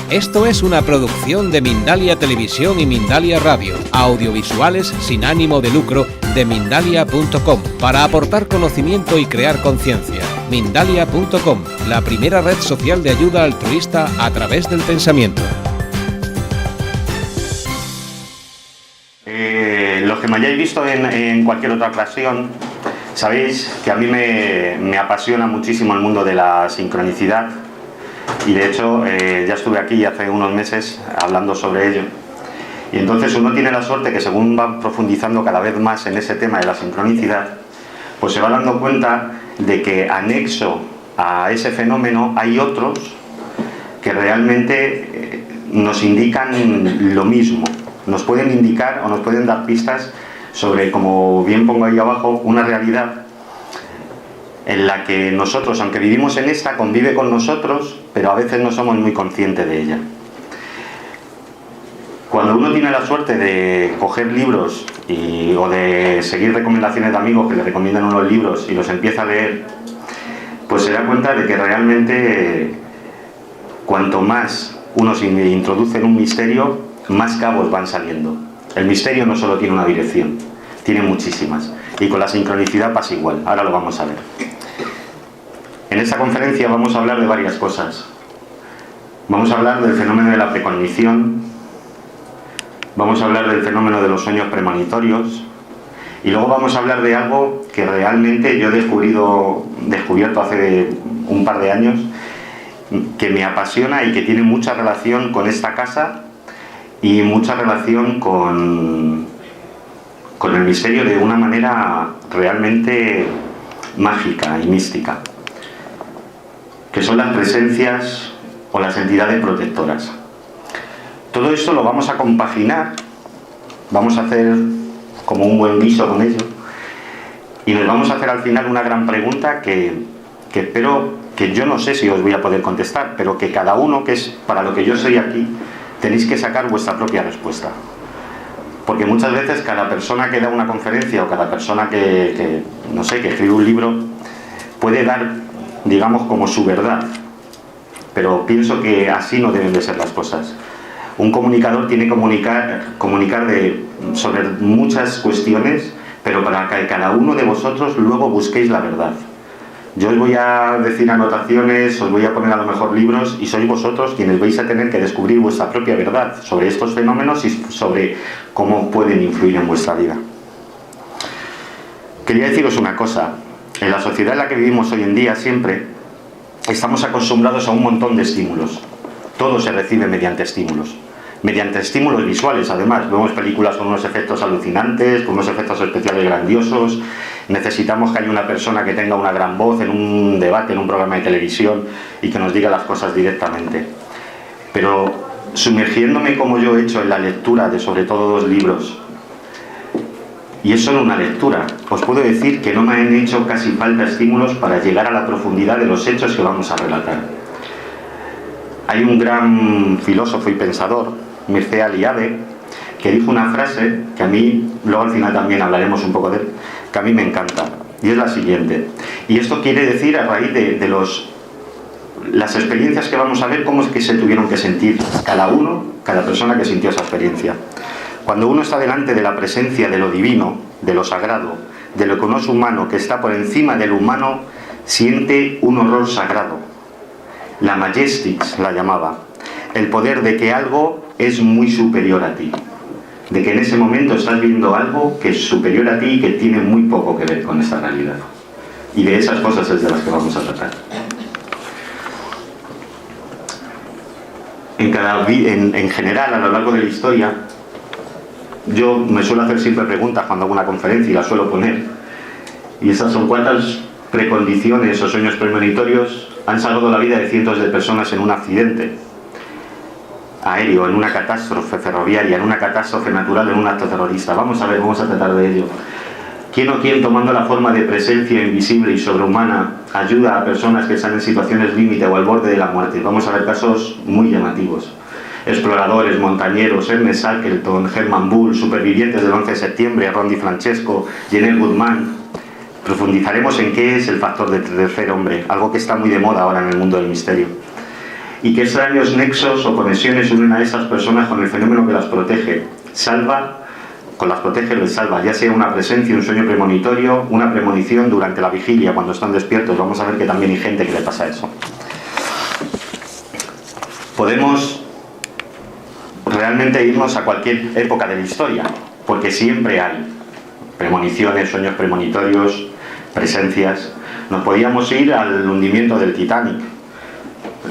Esto es una producción de Mindalia Televisión y Mindalia Radio, audiovisuales sin ánimo de lucro de Mindalia.com, para aportar conocimiento y crear conciencia. Mindalia.com, la primera red social de ayuda altruista a través del pensamiento. Los que me hayáis visto en cualquier otra ocasión, sabéis que a mí me apasiona muchísimo el mundo de la sincronicidad. Y de hecho ya estuve aquí hace unos meses hablando sobre ello. Y entonces uno tiene la suerte que según va profundizando cada vez más en ese tema de la sincronicidad, pues se va dando cuenta de que anexo a ese fenómeno hay otros que realmente nos indican lo mismo. Nos pueden indicar o nos pueden dar pistas sobre, como bien pongo ahí abajo, una realidad en la que nosotros, aunque vivimos en esta, convive con nosotros, pero a veces no somos muy conscientes de ella. Cuando uno tiene la suerte de coger libros o de seguir recomendaciones de amigos que le recomiendan unos libros y los empieza a leer, pues se da cuenta de que realmente cuanto más uno se introduce en un misterio, más cabos van saliendo. El misterio no solo tiene una dirección, tiene muchísimas. Y con la sincronicidad pasa igual. Ahora lo vamos a ver. En esta conferencia vamos a hablar de varias cosas. Vamos a hablar del fenómeno de la precognición, vamos a hablar del fenómeno de los sueños premonitorios, y luego vamos a hablar de algo que realmente yo he descubierto hace un par de años, que me apasiona y que tiene mucha relación con esta casa y mucha relación con el misterio de una manera realmente mágica y mística, que son las presencias o las entidades protectoras. Todo esto lo vamos a compaginar, vamos a hacer como un buen guiso con ello, y nos vamos a hacer al final una gran pregunta que espero que yo no sé si os voy a poder contestar, pero que cada uno, que es para lo que yo soy aquí, tenéis que sacar vuestra propia respuesta. Porque muchas veces cada persona que da una conferencia o cada persona que escribe un libro puede dar, digamos, como su verdad, pero pienso que así no deben de ser las cosas. Un comunicador tiene que comunicar sobre muchas cuestiones, pero para que cada uno de vosotros luego busquéis la verdad. Yo os voy a decir anotaciones, os voy a poner a lo mejor libros, y sois vosotros quienes vais a tener que descubrir vuestra propia verdad sobre estos fenómenos y sobre cómo pueden influir en vuestra vida. Quería deciros una cosa. En la sociedad en la que vivimos hoy en día siempre estamos acostumbrados a un montón de estímulos. Todo se recibe mediante estímulos visuales. Además, vemos películas con unos efectos alucinantes, con unos efectos especiales grandiosos. Necesitamos que haya una persona que tenga una gran voz en un debate, en un programa de televisión, y que nos diga las cosas directamente. Pero sumergiéndome como yo he hecho en la lectura de sobre todo 2 libros, y es solo una lectura, os puedo decir que no me han hecho casi falta estímulos para llegar a la profundidad de los hechos que vamos a relatar. Hay un gran filósofo y pensador, Mircea Eliade, que dijo una frase que a mí, luego al final también hablaremos un poco de él, que a mí me encanta, y es la siguiente. Y esto quiere decir, a raíz de las experiencias que vamos a ver, cómo es que se tuvieron que sentir cada persona que sintió esa experiencia. Cuando uno está delante de la presencia de lo divino, de lo sagrado, de lo que no es humano, que está por encima del humano, siente un horror sagrado. La Majestix la llamaba. El poder de que algo es muy superior a ti. De que en ese momento estás viendo algo que es superior a ti y que tiene muy poco que ver con esta realidad. Y de esas cosas es de las que vamos a tratar. En general, a lo largo de la historia, yo me suelo hacer siempre preguntas cuando hago una conferencia y las suelo poner. Y esas son: ¿cuántas precondiciones o sueños premonitorios han salvado la vida de cientos de personas en un accidente aéreo, en una catástrofe ferroviaria, en una catástrofe natural, en un acto terrorista? Vamos a tratar de ello. ¿Quién o quién, tomando la forma de presencia invisible y sobrehumana, ayuda a personas que están en situaciones límite o al borde de la muerte? Vamos a ver casos muy llamativos. Exploradores, montañeros, Ernest Shackleton, Hermann Bull, supervivientes del 11 de septiembre, Ron DiFrancesco, Jeanette Goodman. Profundizaremos en qué es el factor de tercer hombre, algo que está muy de moda ahora en el mundo del misterio. y qué extraños nexos o conexiones unen a esas personas con el fenómeno que las protege. Con las protege les salva, ya sea una presencia, un sueño premonitorio, una premonición durante la vigilia, cuando están despiertos. Vamos a ver que también hay gente que le pasa eso. Podemos realmente irnos a cualquier época de la historia, porque siempre hay premoniciones, sueños premonitorios, presencias. Nos podíamos ir al hundimiento del Titanic,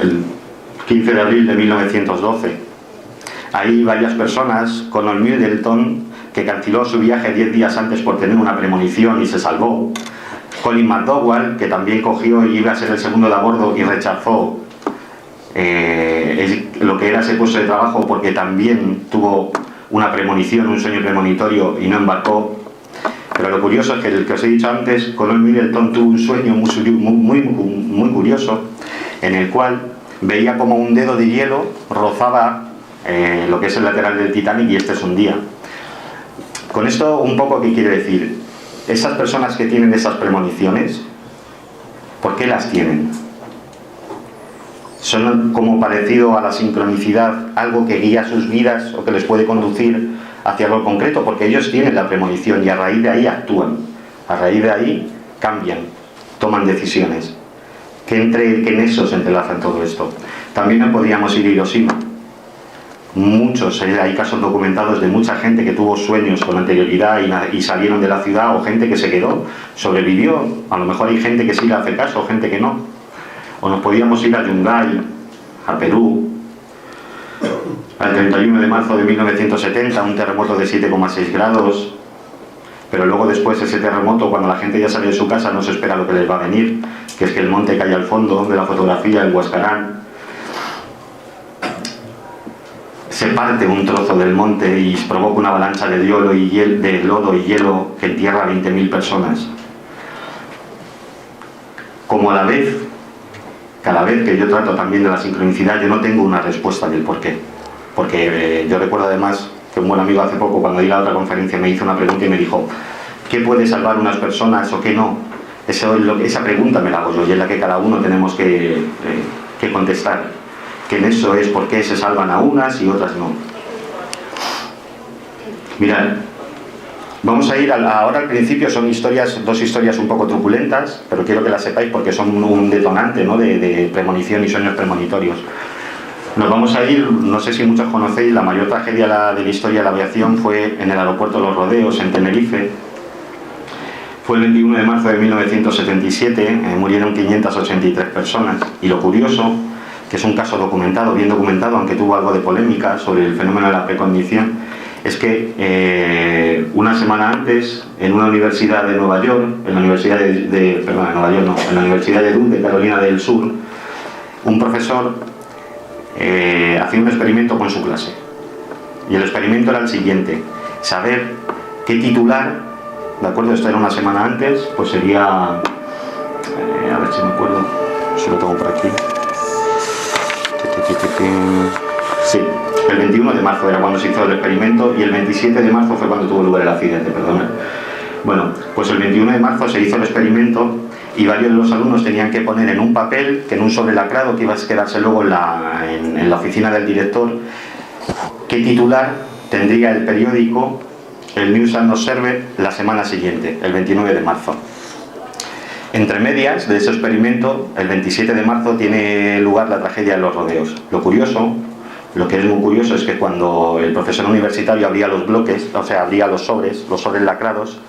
el 15 de abril de 1912. Hay varias personas, Conor Middleton, que canceló su viaje 10 días antes por tener una premonición y se salvó. Colin McDowell, que también cogió y iba a ser el segundo de a bordo y rechazó lo que era ese puesto de trabajo porque también tuvo una premonición, un sueño premonitorio y no embarcó. Pero lo curioso es que el que os he dicho antes, Conor Middleton, tuvo un sueño muy curioso, en el cual veía como un dedo de hielo rozaba lo que es el lateral del Titanic y este se hundía. Con esto un poco, ¿qué quiere decir? Esas personas que tienen esas premoniciones, ¿por qué las tienen? ¿Son como parecido a la sincronicidad, algo que guía sus vidas o que les puede conducir hacia algo concreto? Porque ellos tienen la premonición y a raíz de ahí actúan, a raíz de ahí cambian, toman decisiones. ¿Qué nexos entrelazan todo esto? También no podíamos ir a Hiroshima. Hay casos documentados de mucha gente que tuvo sueños con anterioridad y salieron de la ciudad, o gente que se quedó, sobrevivió. A lo mejor hay gente que sí le hace caso, o gente que no. O nos podíamos ir a Yungay, a Perú, al 31 de marzo de 1970, un terremoto de 7,6 grados. Pero luego después ese terremoto, cuando la gente ya sale de su casa, no se espera lo que les va a venir, que es que el monte cae al fondo de la fotografía, el Huascarán. Se parte un trozo del monte y provoca una avalancha de lodo y hielo que entierra a 20.000 personas. Como cada vez que yo trato también de la sincronicidad, yo no tengo una respuesta del por qué. Porque yo recuerdo además que un buen amigo hace poco, cuando di la otra conferencia, me hizo una pregunta y me dijo: ¿qué puede salvar unas personas o qué no? Esa pregunta me la hago yo, y es la que cada uno tenemos que contestar. Que en eso es por qué se salvan a unas y otras no. Mirad, vamos a ir ahora al principio. Son dos historias un poco truculentas, pero quiero que las sepáis porque son un detonante, ¿no?, de premonición y sueños premonitorios. Nos vamos a ir, no sé si muchos conocéis, la mayor tragedia de la historia de la aviación fue en el aeropuerto de Los Rodeos, en Tenerife. Fue el 21 de marzo de 1977, murieron 583 personas. Y lo curioso, que es un caso bien documentado, aunque tuvo algo de polémica sobre el fenómeno de la precognición, es que una semana antes, en una universidad de Nueva York, en la Universidad en la Universidad de Duke, de Carolina del Sur, un profesor hacía un experimento con su clase. Y el experimento era el siguiente: saber qué titular, ¿de acuerdo? Esto era una semana antes, pues sería, a ver si me acuerdo, si lo tengo por aquí. Sí, el 21 de marzo era cuando se hizo el experimento y el 27 de marzo fue cuando tuvo lugar el accidente, perdona. Bueno, pues el 21 de marzo se hizo el experimento y varios de los alumnos tenían que poner en un papel, que en un sobre lacrado que iba a quedarse luego en la oficina del director, qué titular tendría el periódico, el News and Observer, la semana siguiente, el 29 de marzo. Entre medias de ese experimento, el 27 de marzo tiene lugar la tragedia de Los Rodeos. Lo que es muy curioso es que cuando el profesor universitario abría los bloques, o sea, abría los sobres lacrados,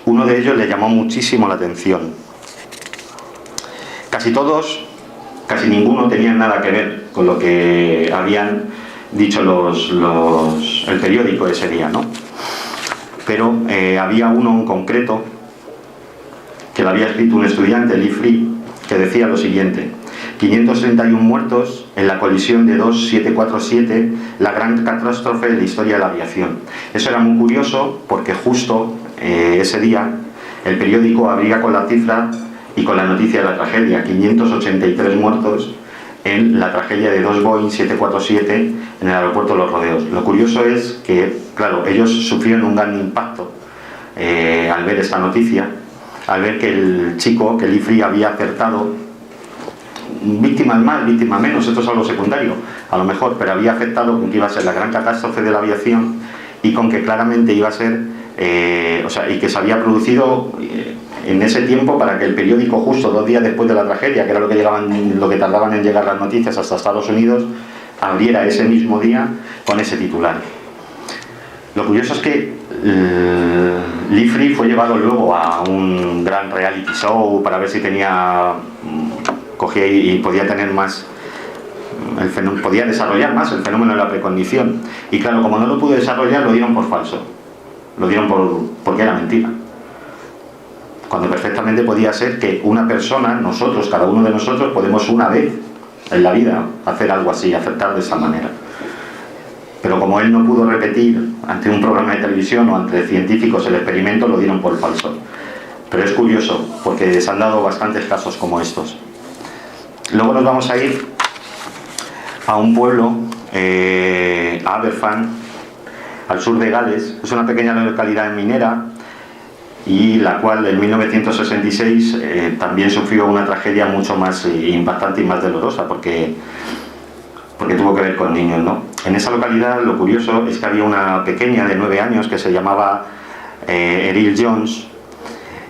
uno de ellos le llamó muchísimo la atención. Casi ninguno tenían nada que ver con lo que habían dicho el periódico ese día, ¿no? Pero había uno en concreto que lo había escrito un estudiante, Lee Free, que decía lo siguiente: 531 muertos en la colisión de 747, la gran catástrofe de la historia de la aviación. Eso era muy curioso porque justo ese día el periódico abría con la cifra y con la noticia de la tragedia: 583 muertos en la tragedia de 2 Boeing 747 en el aeropuerto de Los Rodeos. Lo curioso es que, claro, ellos sufrieron un gran impacto al ver esta noticia, al ver que el chico, que Lee Free, había acertado víctimas más, víctimas menos, esto es algo secundario, a lo mejor, pero había afectado con que iba a ser la gran catástrofe de la aviación y con que claramente iba a ser, y que se había producido en ese tiempo para que el periódico, justo 2 días después de la tragedia, que era lo que tardaban en llegar las noticias hasta Estados Unidos, abriera ese mismo día con ese titular. Lo curioso es que Lee Frey fue llevado luego a un gran reality show para ver si cogía y podía tener más, podía desarrollar más el fenómeno de la precognición. Y claro, como no lo pudo desarrollar, lo dieron por falso. Lo dieron porque era mentira. Cuando perfectamente podía ser que una persona, nosotros, cada uno de nosotros, podemos una vez en la vida hacer algo así, acertar de esa manera. Pero como él no pudo repetir ante un programa de televisión o ante científicos el experimento, lo dieron por falso. Pero es curioso, porque se han dado bastantes casos como estos. Luego nos vamos a ir a un pueblo, a Aberfan, al sur de Gales. Es una pequeña localidad minera y la cual en 1966 también sufrió una tragedia mucho más impactante y más dolorosa, porque tuvo que ver con niños, ¿no? En esa localidad lo curioso es que había una pequeña de 9 años que se llamaba Erin Jones,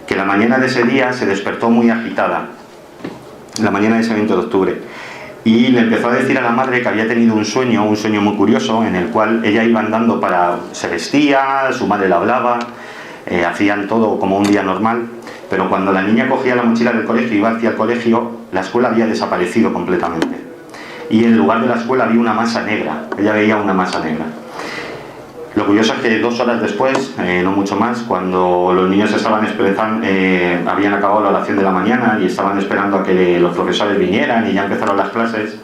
que la mañana de ese día se despertó muy agitada, la mañana de ese 20 de octubre, y le empezó a decir a la madre que había tenido un sueño muy curioso, en el cual ella iba andando se vestía, su madre la hablaba, hacían todo como un día normal, pero cuando la niña cogía la mochila del colegio y iba hacia el colegio, la escuela había desaparecido completamente. Y en lugar de la escuela había una masa negra, ella veía una masa negra. Lo curioso es que 2 horas después, no mucho más, cuando los niños estaban esperando, habían acabado la oración de la mañana y estaban esperando a que los profesores vinieran y ya empezaron las clases,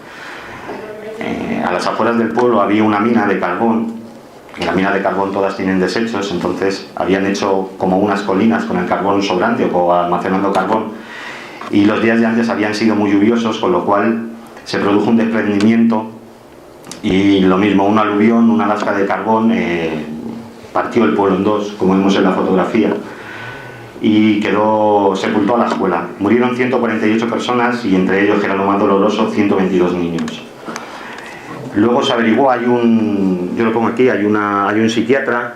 a las afueras del pueblo había una mina de carbón, y la mina de carbón todas tienen desechos, entonces habían hecho como unas colinas con el carbón sobrante o almacenando carbón, y los días de antes habían sido muy lluviosos, con lo cual se produjo un desprendimiento y lo mismo, un aluvión, una lasca de carbón partió el pueblo en 2, como vemos en la fotografía, y sepultó a la escuela. Murieron 148 personas y entre ellos, que era lo más doloroso, 122 niños. Luego se averiguó, yo lo pongo aquí, hay un psiquiatra,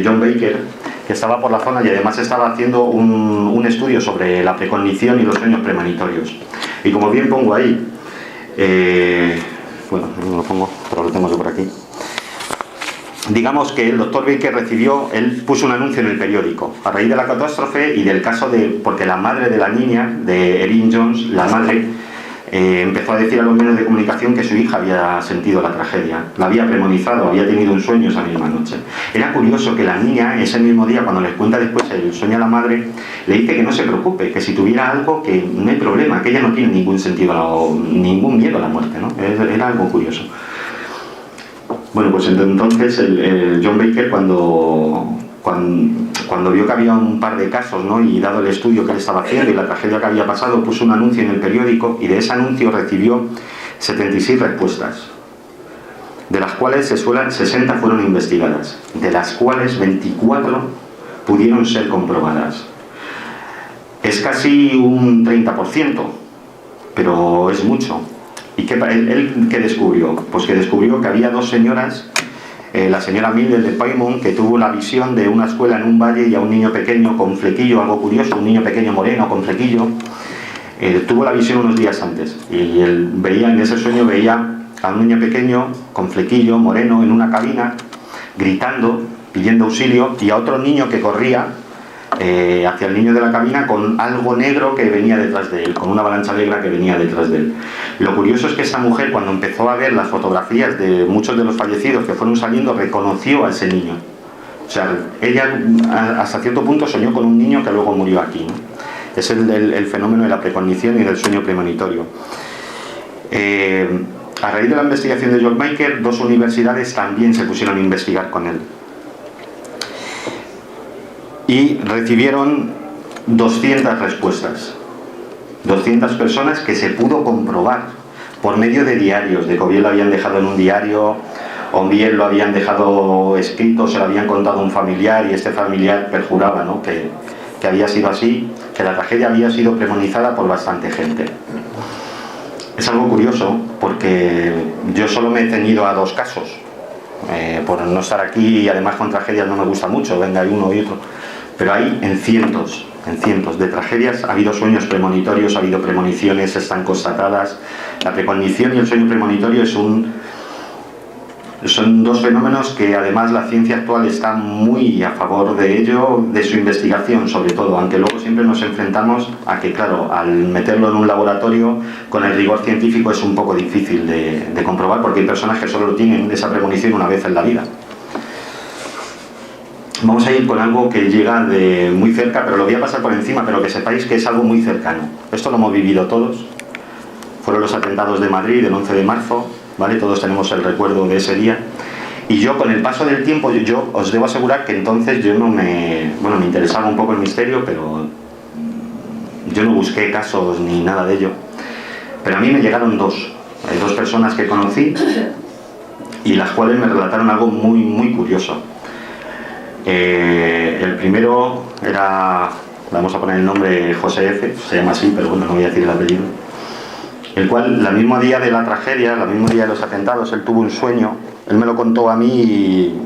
John Baker, que estaba por la zona y además estaba haciendo un estudio sobre la precognición y los sueños premonitorios. Y como bien pongo ahí, bueno, no lo pongo, pero lo tengo yo por aquí. Digamos que el doctor Baker él puso un anuncio en el periódico a raíz de la catástrofe y del caso porque la madre de la niña, de Erin Jones, la madre, empezó a decir a los medios de comunicación que su hija había sentido la tragedia, la había premonizado, había tenido un sueño esa misma noche. Era curioso que la niña, ese mismo día, cuando les cuenta después el sueño a la madre, le dice que no se preocupe, que si tuviera algo, que no hay problema, que ella no tiene ningún sentido, ningún miedo a la muerte, ¿no? Era algo curioso. Bueno, pues entonces el John Baker, cuando vio que había un par de casos, ¿no? Y dado el estudio que él estaba haciendo y la tragedia que había pasado, puso un anuncio en el periódico y de ese anuncio recibió 76 respuestas, de las cuales 60 fueron investigadas, de las cuales 24 pudieron ser comprobadas. Es casi un 30%, pero es mucho. ¿Y él qué descubrió? Pues que descubrió que había 2 señoras, la señora Miller de Paymount, que tuvo la visión de una escuela en un valle y a un niño pequeño con flequillo, algo curioso, un niño pequeño moreno con flequillo, tuvo la visión unos días antes y él en ese sueño veía a un niño pequeño con flequillo, moreno, en una cabina, gritando, pidiendo auxilio, y a otro niño que corría hacia el niño de la cabina con algo negro que venía detrás de él, con una avalancha negra que venía detrás de él. Lo curioso es que esta mujer, cuando empezó a ver las fotografías de muchos de los fallecidos que fueron saliendo, reconoció a ese niño. O sea, ella hasta cierto punto soñó con un niño que luego murió aquí, ¿no? Es el fenómeno de la precognición y del sueño premonitorio. A raíz de la investigación de John Baker, 2 universidades también se pusieron a investigar con él. Y recibieron 200 respuestas. 200 personas que se pudo comprobar por medio de diarios, de que o bien lo habían dejado en un diario, o bien lo habían dejado escrito, se lo habían contado a un familiar y este familiar perjuraba, ¿no? que había sido así, que la tragedia había sido premonizada por bastante gente. Es algo curioso porque yo solo me he ceñido a 2 casos, por no estar aquí, y además con tragedias no me gusta mucho, venga hay uno y otro, pero hay en cientos de tragedias. Ha habido sueños premonitorios, ha habido premoniciones, están constatadas. La precognición y el sueño premonitorio son 2 fenómenos que además la ciencia actual está muy a favor de ello, de su investigación sobre todo, aunque luego siempre nos enfrentamos a que, claro, al meterlo en un laboratorio con el rigor científico es un poco difícil de comprobar, porque hay personas que solo tienen esa premonición una vez en la vida. Vamos a ir con algo que llega de muy cerca, pero lo voy a pasar por encima, pero que sepáis que es algo muy cercano. Esto lo hemos vivido todos. Fueron los atentados de Madrid del 11 de marzo, ¿vale? Todos tenemos el recuerdo de ese día. Y yo, con el paso del tiempo, yo os debo asegurar que entonces yo no me interesaba un poco el misterio, pero yo no busqué casos ni nada de ello. Pero a mí me llegaron 2 personas que conocí y las cuales me relataron algo muy, muy curioso. El primero era, vamos a poner el nombre, José F., se llama así, pero bueno, no voy a decir el apellido, el cual, el mismo día de la tragedia, el mismo día de los atentados, él tuvo un sueño. Él me lo contó a mí y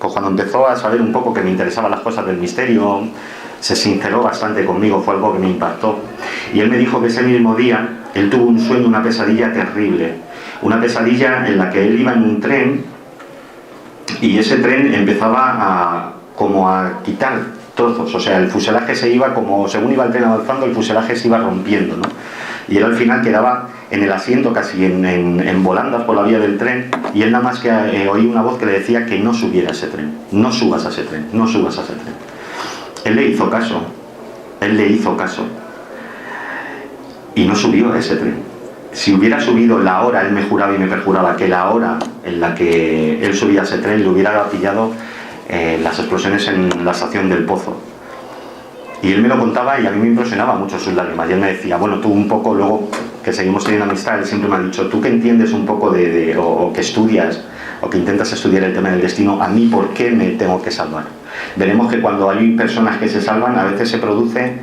pues cuando empezó a saber un poco que me interesaban las cosas del misterio, se sinceró bastante conmigo, fue algo que me impactó. Y él me dijo que ese mismo día él tuvo un sueño, una pesadilla terrible, una pesadilla en la que él iba en un tren y ese tren empezaba como a quitar trozos, o sea, el fuselaje se iba como, según iba el tren avanzando, el fuselaje se iba rompiendo, ¿no? Y él al final quedaba en el asiento casi en volandas por la vía del tren, y él nada más que oí una voz que le decía que no subiera a ese tren, no subas a ese tren, no subas a ese tren. Él le hizo caso y no subió a ese tren. Si hubiera subido la hora, él me juraba y me perjuraba que la hora en la que él subía a ese tren le hubiera pillado las explosiones en la estación del Pozo. Y él me lo contaba y a mí me impresionaba mucho sus lágrimas. Y él me decía, bueno, tú un poco, luego que seguimos teniendo amistad, él siempre me ha dicho, tú que entiendes un poco o que estudias, o que intentas estudiar el tema del destino, a mí, ¿por qué me tengo que salvar? Veremos que cuando hay personas que se salvan, a veces se produce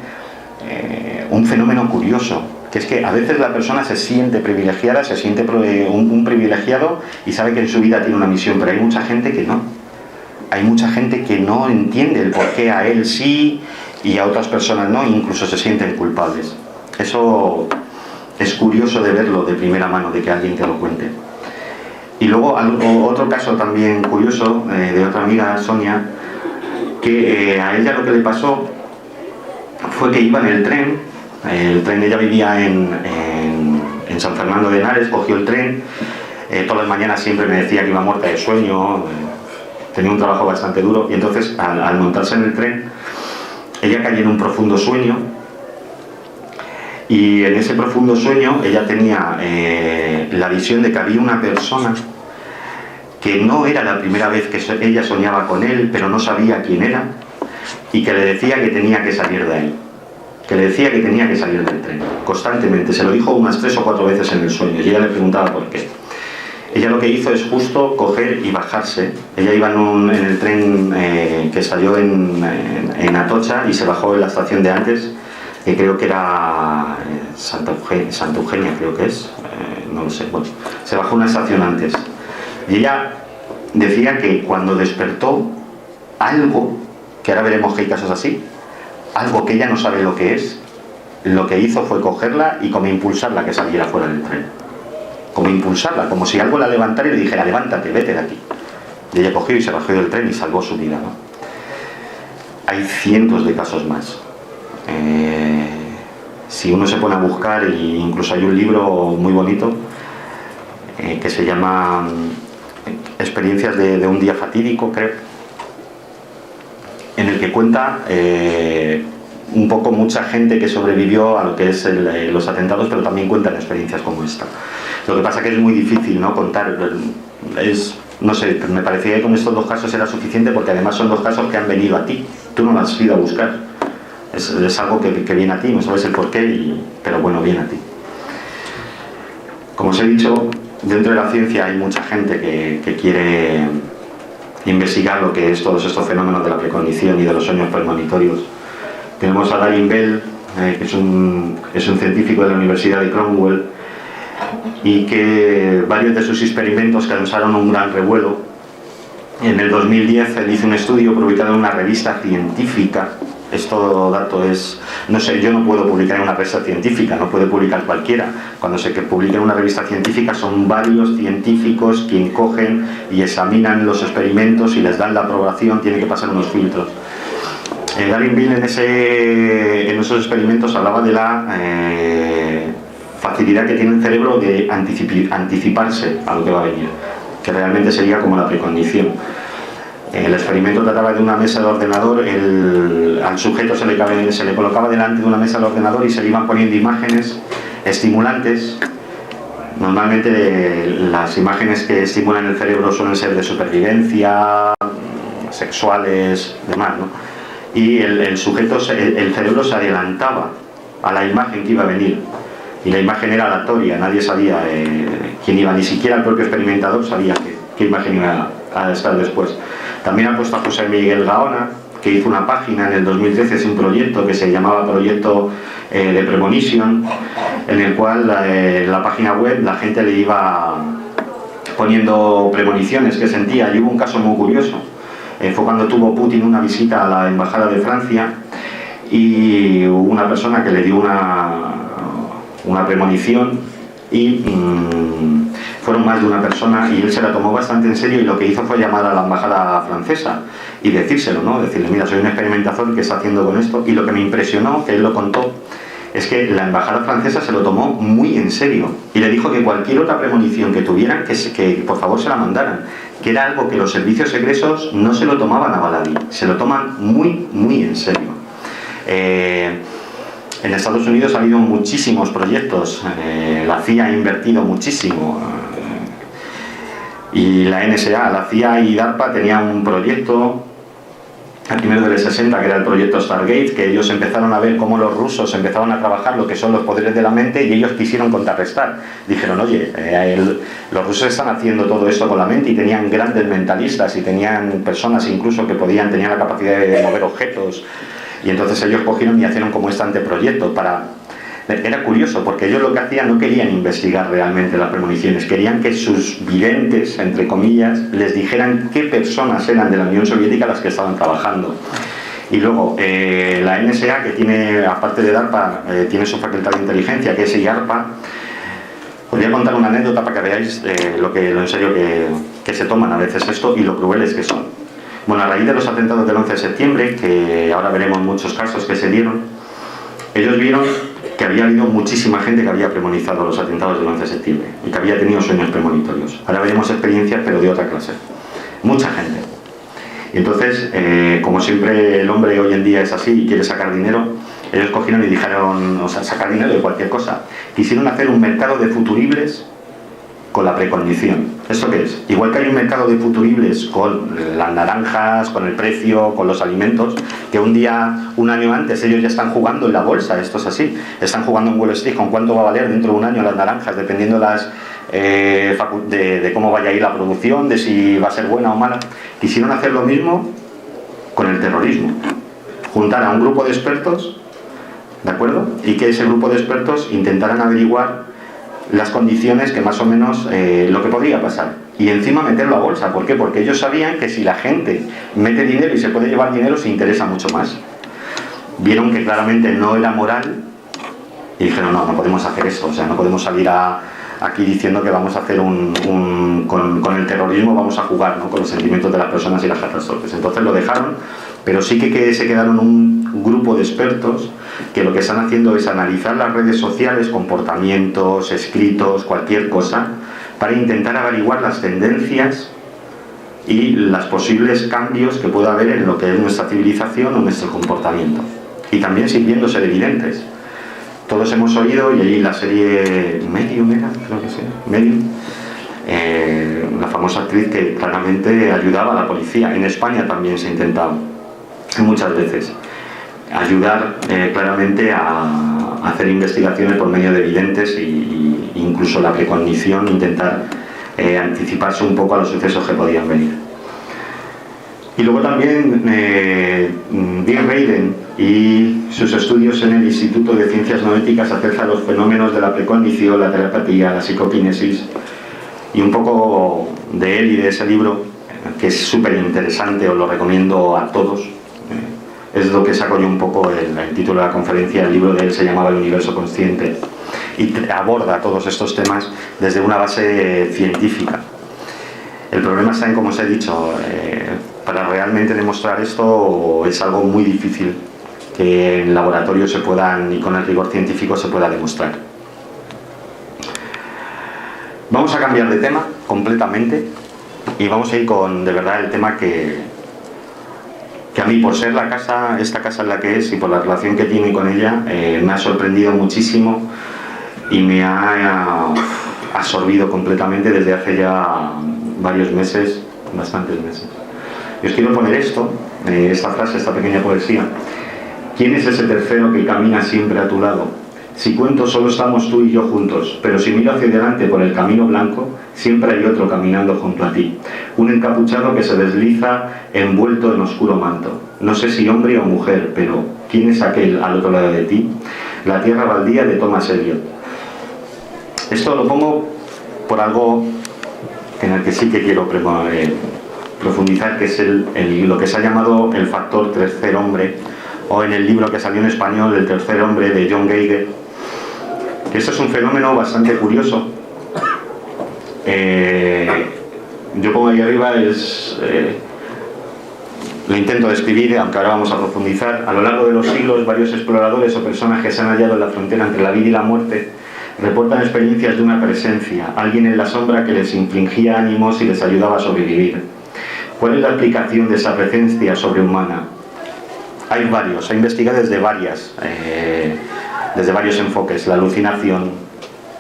un fenómeno curioso, que es que a veces la persona se siente privilegiada, se siente un privilegiado y sabe que en su vida tiene una misión, pero hay mucha gente que no. Hay mucha gente que no entiende el por qué a él sí y a otras personas no, incluso se sienten culpables. Eso es curioso de verlo de primera mano, de que alguien te lo cuente. Y luego otro caso también curioso de otra amiga, Sonia, que a ella lo que le pasó fue que iba en el tren, ella vivía en San Fernando de Henares, cogió el tren, todas las mañanas siempre me decía que iba muerta de sueño, tenía un trabajo bastante duro, y entonces al montarse en el tren, ella cayó en un profundo sueño, y en ese profundo sueño ella tenía la visión de que había una persona que no era la primera vez que ella soñaba con él, pero no sabía quién era, y que le decía que tenía que salir de ahí, que le decía que tenía que salir del tren, constantemente, se lo dijo unas 3 o 4 veces en el sueño, y ella le preguntaba por qué. Ella lo que hizo es justo coger y bajarse. Ella iba en el tren que salió en Atocha y se bajó en la estación de antes, que creo que era Santa Eugenia, creo que es, no lo sé, bueno, se bajó una estación antes. Y ella decía que cuando despertó algo, que ahora veremos que hay casos así, algo que ella no sabe lo que es, lo que hizo fue cogerla y como impulsarla que saliera fuera del tren. Como impulsarla, como si algo la levantara y le dijera, levántate, vete de aquí. Y ella cogió y se bajó del tren y salvó su vida, ¿no? Hay cientos de casos más. Si uno se pone a buscar, e incluso hay un libro muy bonito que se llama Experiencias de un día fatídico, creo, en el que cuenta un poco mucha gente que sobrevivió a lo que es los atentados, pero también cuentan experiencias como esta. Lo que pasa que es muy difícil, ¿no?, contar. No sé, me parecía que con estos 2 casos era suficiente, porque además son 2 casos que han venido a ti. Tú no las has ido a buscar. Es algo que viene a ti, no sabes el porqué, pero bueno, viene a ti. Como os he dicho, dentro de la ciencia hay mucha gente que quiere investigar lo que es todos estos fenómenos de la precognición y de los sueños premonitorios. Tenemos a Darin Bell, que es un científico de la Universidad de Cromwell, y que varios de sus experimentos causaron un gran revuelo. En el 2010 él hizo un estudio publicado en una revista científica. Esto dato es, no sé, yo no puedo publicar en una revista científica, no puede publicar cualquiera. Cuando se publica en una revista científica son varios científicos quien cogen y examinan los experimentos y les dan la aprobación, tiene que pasar unos filtros. Gary Bill en esos experimentos hablaba de la facilidad que tiene el cerebro de anticiparse a lo que va a venir, que realmente sería como la precondición. El experimento trataba de una mesa de ordenador, al sujeto se le colocaba delante de una mesa de ordenador y se le iban poniendo imágenes estimulantes. Normalmente las imágenes que estimulan el cerebro suelen ser de supervivencia, sexuales, demás, ¿no? Y el cerebro se adelantaba a la imagen que iba a venir. Y la imagen era aleatoria, nadie sabía quién iba, ni siquiera el propio experimentador sabía qué imagen iba a estar después. También ha puesto a José Miguel Gaona, que hizo una página en el 2013, es un proyecto que se llamaba Proyecto de Premonition, en el cual la página web la gente le iba poniendo premoniciones que sentía. Y hubo un caso muy curioso, fue cuando tuvo Putin una visita a la Embajada de Francia y hubo una persona que le dio una premonición y fueron más de una persona y él se la tomó bastante en serio y lo que hizo fue llamar a la embajada francesa y decírselo, ¿no? Decirle, mira, soy un experimentador que está haciendo con esto, y lo que me impresionó, que él lo contó, es que la embajada francesa se lo tomó muy en serio y le dijo que cualquier otra premonición que tuvieran, que por favor se la mandaran, que era algo que los servicios secretos no se lo tomaban a baladí, se lo toman muy, muy en serio. En Estados Unidos ha habido muchísimos proyectos, la CIA ha invertido muchísimo, y la NSA, la CIA y DARPA tenían un proyecto, el primero de los 60, que era el proyecto Stargate, que ellos empezaron a ver cómo los rusos empezaban a trabajar lo que son los poderes de la mente y ellos quisieron contrarrestar. Dijeron, oye, los rusos están haciendo todo esto con la mente, y tenían grandes mentalistas y tenían personas incluso que tenían la capacidad de mover objetos. Y entonces ellos cogieron y hicieron como este anteproyecto Era curioso, porque ellos lo que hacían, no querían investigar realmente las premoniciones, querían que sus videntes, entre comillas, les dijeran qué personas eran de la Unión Soviética las que estaban trabajando. Y luego, la NSA, que tiene, aparte de DARPA, tiene su facultad de inteligencia, que es IARPA. Os voy a contar una anécdota para que veáis lo en serio que se toman a veces esto y lo crueles que son. Bueno, a raíz de los atentados del 11 de septiembre, que ahora veremos muchos casos que se dieron, ellos vieron que había habido muchísima gente que había premonizado los atentados del 11 de septiembre y que había tenido sueños premonitorios. Ahora veremos experiencias, pero de otra clase. Mucha gente. Y entonces, como siempre el hombre hoy en día es así y quiere sacar dinero, ellos cogieron y dijeron, o sea, sacar dinero de cualquier cosa. Quisieron hacer un mercado de futuribles con la precondición. ¿Esto qué es? Igual que hay un mercado de futuribles con las naranjas, con el precio, con los alimentos, que un año antes ellos ya están jugando en la bolsa, esto es así, están jugando en Wall Street con cuánto va a valer dentro de un año las naranjas, dependiendo de cómo vaya a ir la producción, de si va a ser buena o mala. Quisieron hacer lo mismo con el terrorismo, juntar a un grupo de expertos, ¿de acuerdo? Y que ese grupo de expertos intentaran averiguar las condiciones que más o menos lo que podría pasar, y encima meterlo a bolsa. ¿Por qué? Porque ellos sabían que si la gente mete dinero y se puede llevar dinero, se interesa mucho más. Vieron que claramente no era moral y dijeron, no podemos hacer eso, o sea, no podemos salir aquí diciendo que vamos a hacer con el terrorismo vamos a jugar, ¿no?, con los sentimientos de las personas y las catástrofes. Entonces lo dejaron, pero sí que se quedaron un grupo de expertos que lo que están haciendo es analizar las redes sociales, comportamientos, escritos, cualquier cosa, para intentar averiguar las tendencias y los posibles cambios que pueda haber en lo que es nuestra civilización o nuestro comportamiento. Y también sirviéndose de videntes. Todos hemos oído, y ahí la serie Medium era, creo que sí, Medium, la famosa actriz que claramente ayudaba a la policía. En España también se ha intentado muchas veces ayudar claramente a hacer investigaciones por medio de videntes e incluso la precognición, intentar anticiparse un poco a los sucesos que podían venir. Y luego también Dick Raiden y sus estudios en el Instituto de Ciencias Noéticas acerca de los fenómenos de la precognición, la telepatía, la psicoquinesis, y un poco de él y de ese libro, que es súper interesante, os lo recomiendo a todos. Es lo que saco yo un poco el título de la conferencia. El libro de él se llamaba El Universo Consciente y aborda todos estos temas desde una base científica. El problema está en, como os he dicho, para realmente demostrar esto es algo muy difícil que en laboratorio se puedan, y con el rigor científico se pueda demostrar. Vamos a cambiar de tema completamente y vamos a ir con, de verdad, el tema que a mí, por ser esta casa en la que es y por la relación que tiene con ella, me ha sorprendido muchísimo y me ha absorbido completamente desde hace ya varios meses, bastantes meses. Y os quiero poner esta frase, esta pequeña poesía. ¿Quién es ese tercero que camina siempre a tu lado? Si cuento, solo estamos tú y yo juntos, pero si miro hacia adelante por el camino blanco, siempre hay otro caminando junto a ti. Un encapuchado que se desliza envuelto en oscuro manto. No sé si hombre o mujer, pero ¿quién es aquel al otro lado de ti? La tierra baldía de Thomas Eliot. Esto lo pongo por algo en el que sí que quiero profundizar, que es lo que se ha llamado el factor tercer hombre, o en el libro que salió en español, El tercer hombre, de John Geiger. Esto es un fenómeno bastante curioso. Yo pongo ahí arriba, lo intento describir, aunque ahora vamos a profundizar. A lo largo de los siglos, varios exploradores o personas que se han hallado en la frontera entre la vida y la muerte reportan experiencias de una presencia, alguien en la sombra que les infligía ánimos y les ayudaba a sobrevivir. ¿Cuál es la explicación de esa presencia sobrehumana? Hay varios, he investigado desde varios enfoques: la alucinación,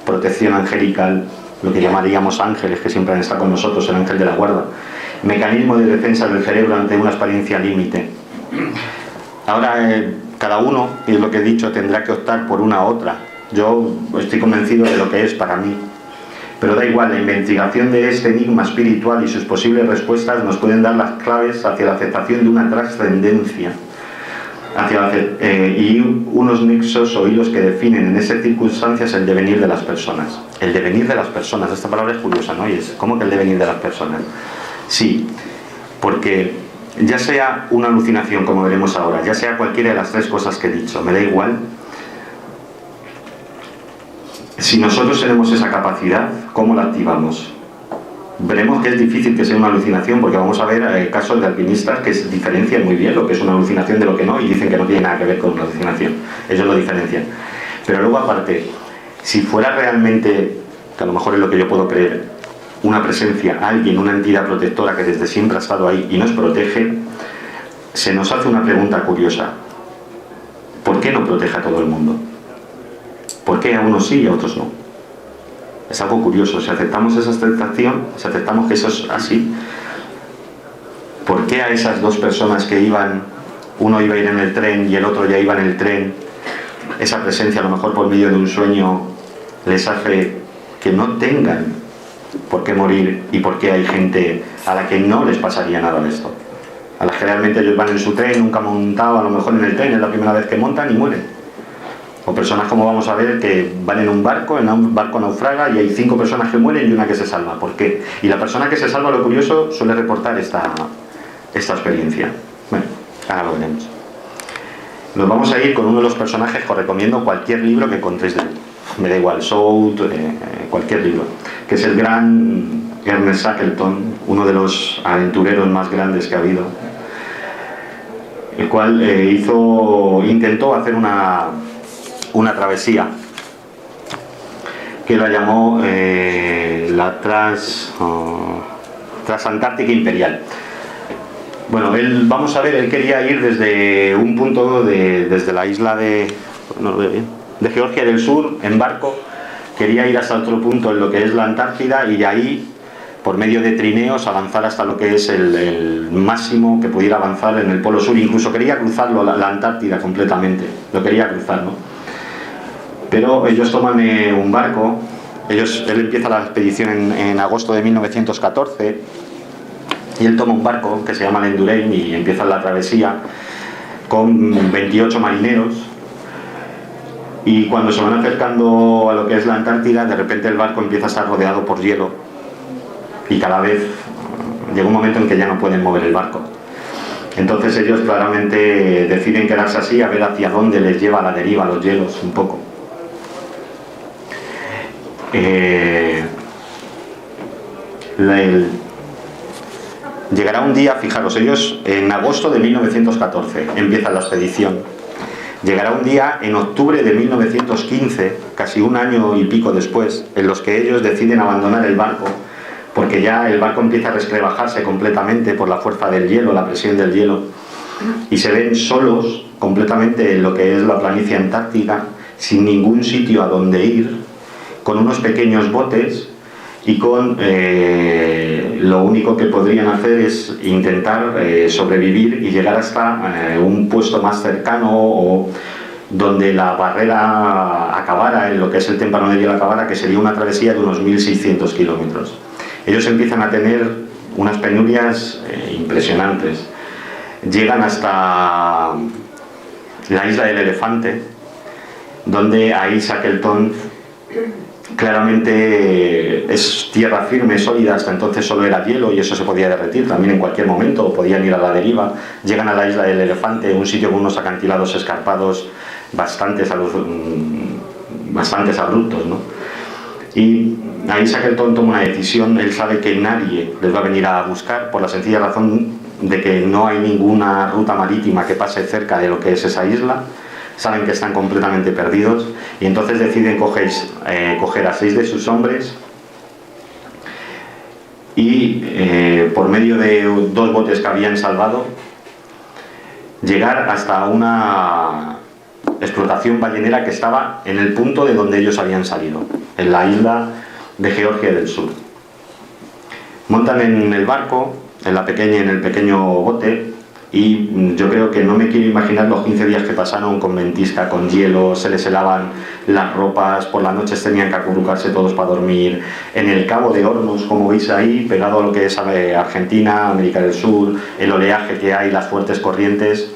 protección angelical, lo que llamaríamos ángeles que siempre han estado con nosotros, el ángel de la guarda, mecanismo de defensa del cerebro ante una experiencia límite. Ahora cada uno, y es lo que he dicho, tendrá que optar por una u otra. Yo estoy convencido de lo que es para mí, pero da igual. La investigación de este enigma espiritual y sus posibles respuestas nos pueden dar las claves hacia la aceptación de una trascendencia, y unos nexos o hilos que definen en esas circunstancias el devenir de las personas. El devenir de las personas, esta palabra es curiosa, ¿no? Y es, ¿cómo que el devenir de las personas? Sí, porque ya sea una alucinación, como veremos ahora, ya sea cualquiera de las tres cosas que he dicho, me da igual. Si nosotros tenemos esa capacidad, ¿cómo la activamos? Veremos que es difícil que sea una alucinación, porque vamos a ver casos de alpinistas que se diferencian muy bien lo que es una alucinación de lo que no, y dicen que no tiene nada que ver con una alucinación. Ellos lo diferencian. Pero luego, aparte, si fuera realmente, que a lo mejor es lo que yo puedo creer, una presencia, alguien, una entidad protectora que desde siempre ha estado ahí y nos protege, se nos hace una pregunta curiosa. ¿Por qué no protege a todo el mundo? ¿Por qué a unos sí y a otros no? Es algo curioso. Si aceptamos esa aceptación, si aceptamos que eso es así, ¿por qué a esas dos personas que iban, uno iba a ir en el tren y el otro ya iba en el tren, esa presencia, a lo mejor por medio de un sueño, les hace que no tengan por qué morir, y por qué hay gente a la que no les pasaría nada de esto? A las que realmente ellos van en su tren, nunca han montado a lo mejor en el tren, es la primera vez que montan y mueren. O personas, como vamos a ver, que van en un barco naufraga y hay 5 personas que mueren y una que se salva. ¿Por qué? Y la persona que se salva, lo curioso, suele reportar esta experiencia. Bueno, ahora lo veremos. Nos vamos a ir con uno de los personajes que os recomiendo cualquier libro que encontréis de él. Me da igual, Soult, cualquier libro. Que es el gran Ernest Shackleton, uno de los aventureros más grandes que ha habido. El cual intentó hacer una travesía que la llamó la Transantártica Imperial. Bueno, vamos a ver, él quería ir desde un punto desde la isla de Georgia del Sur en barco, quería ir hasta otro punto en lo que es la Antártida, y de ahí, por medio de trineos, avanzar hasta lo que es el máximo que pudiera avanzar en el Polo Sur. Incluso quería cruzarlo, la Antártida completamente, lo quería cruzar, ¿no? Pero ellos toman un barco, él empieza la expedición en agosto de 1914, Y él toma un barco que se llama el Endurain y empieza la travesía con 28 marineros. Y cuando se van acercando a lo que es la Antártida, de repente el barco empieza a estar rodeado por hielo. Y cada vez llega un momento en que ya no pueden mover el barco. Entonces ellos claramente deciden quedarse así, a ver hacia dónde les lleva la deriva los hielos un poco. Llegará un día, fijaros, ellos en agosto de 1914 empiezan la expedición. Llegará un día en octubre de 1915, casi un año y pico después, en los que ellos deciden abandonar el barco, porque ya el barco empieza a resquebrajarse completamente por la fuerza del hielo, la presión del hielo, y se ven solos completamente en lo que es la planicie antártica, sin ningún sitio a donde ir, con unos pequeños botes y con lo único que podrían hacer es intentar sobrevivir y llegar hasta un puesto más cercano o donde la barrera acabara, en lo que es el témpano de hielo acabara, que sería una travesía de unos 1600 kilómetros. Ellos empiezan a tener unas penurias impresionantes. Llegan hasta la isla del Elefante, donde ahí Shackleton claramente es tierra firme, sólida, hasta entonces solo era hielo y eso se podía derretir también en cualquier momento, o podían ir a la deriva. Llegan a la isla del Elefante, un sitio con unos acantilados escarpados bastante abruptos, ¿no? Y ahí Shackleton toma una decisión. Él sabe que nadie les va a venir a buscar, por la sencilla razón de que no hay ninguna ruta marítima que pase cerca de lo que es esa isla. Saben que están completamente perdidos y entonces deciden coger a 6 de sus hombres y por medio de 2 botes que habían salvado, llegar hasta una explotación ballenera que estaba en el punto de donde ellos habían salido, en la isla de Georgia del Sur. Montan en el barco, en el pequeño bote, y yo creo que no me quiero imaginar los 15 días que pasaron con ventisca, con hielo, se les helaban las ropas, por las noches tenían que acurrucarse todos para dormir, en el Cabo de Hornos, como veis ahí, pegado a lo que es Argentina, América del Sur, el oleaje que hay, las fuertes corrientes.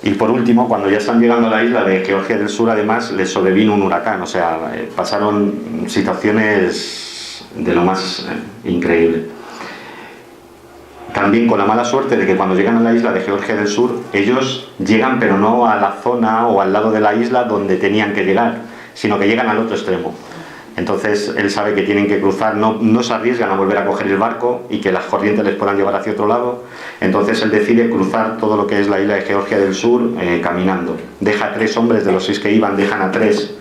Y por último, cuando ya están llegando a la isla de Georgia del Sur, además les sobrevino un huracán, o sea, pasaron situaciones de lo más increíble. También con la mala suerte de que cuando llegan a la isla de Georgia del Sur, ellos llegan pero no a la zona o al lado de la isla donde tenían que llegar, sino que llegan al otro extremo. Entonces él sabe que tienen que cruzar, no se arriesgan a volver a coger el barco y que las corrientes les puedan llevar hacia otro lado. Entonces él decide cruzar todo lo que es la isla de Georgia del Sur caminando. Deja a 3 hombres de los 6 que iban, dejan a 3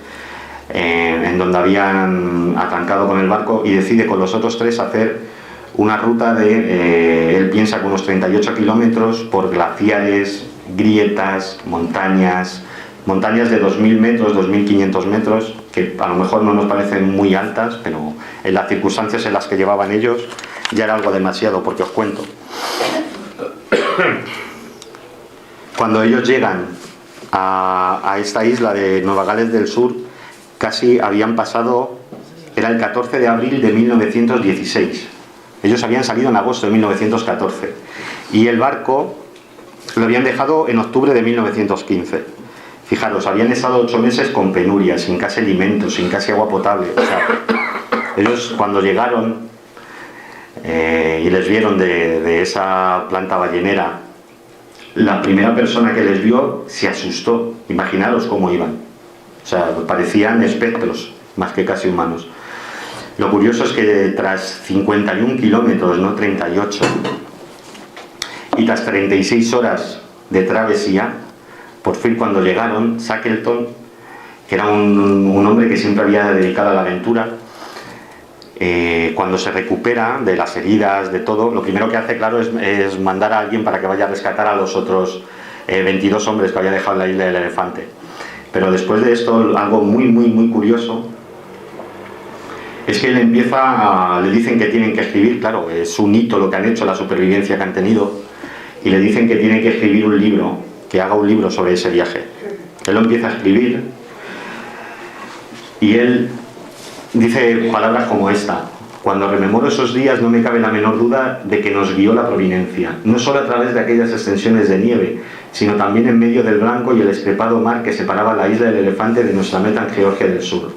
en donde habían atrancado con el barco y decide con los otros 3 hacer una ruta él piensa que unos 38 kilómetros por glaciares, grietas, montañas de 2.000 metros, 2.500 metros, que a lo mejor no nos parecen muy altas, pero en las circunstancias en las que llevaban ellos ya era algo demasiado, porque os cuento. Cuando ellos llegan a esta isla de Nueva Gales del Sur, casi habían pasado, era el 14 de abril de 1916. Ellos habían salido en agosto de 1914 y el barco lo habían dejado en octubre de 1915. Fijaros, habían estado 8 meses con penurias, sin casi alimentos, sin casi agua potable. O sea, ellos cuando llegaron y les vieron de esa planta ballenera, la primera persona que les vio se asustó. Imaginaros cómo iban. O sea, parecían espectros más que casi humanos. Lo curioso es que tras 51 kilómetros, no 38, y tras 36 horas de travesía, por fin cuando llegaron, Shackleton, que era un hombre que siempre había dedicado a la aventura, cuando se recupera de las heridas, de todo, lo primero que hace, claro, es mandar a alguien para que vaya a rescatar a los otros 22 hombres que había dejado en la isla del Elefante. Pero después de esto, algo muy curioso, es que él le dicen que tienen que escribir, claro, es un hito lo que han hecho, la supervivencia que han tenido, y le dicen que tienen que escribir un libro, que haga un libro sobre ese viaje. Él lo empieza a escribir y él dice palabras como esta: Cuando rememoro esos días no me cabe la menor duda de que nos guió la providencia, no solo a través de aquellas extensiones de nieve, sino también en medio del blanco y el estrepado mar que separaba la isla del Elefante de nuestra meta en Georgia del Sur.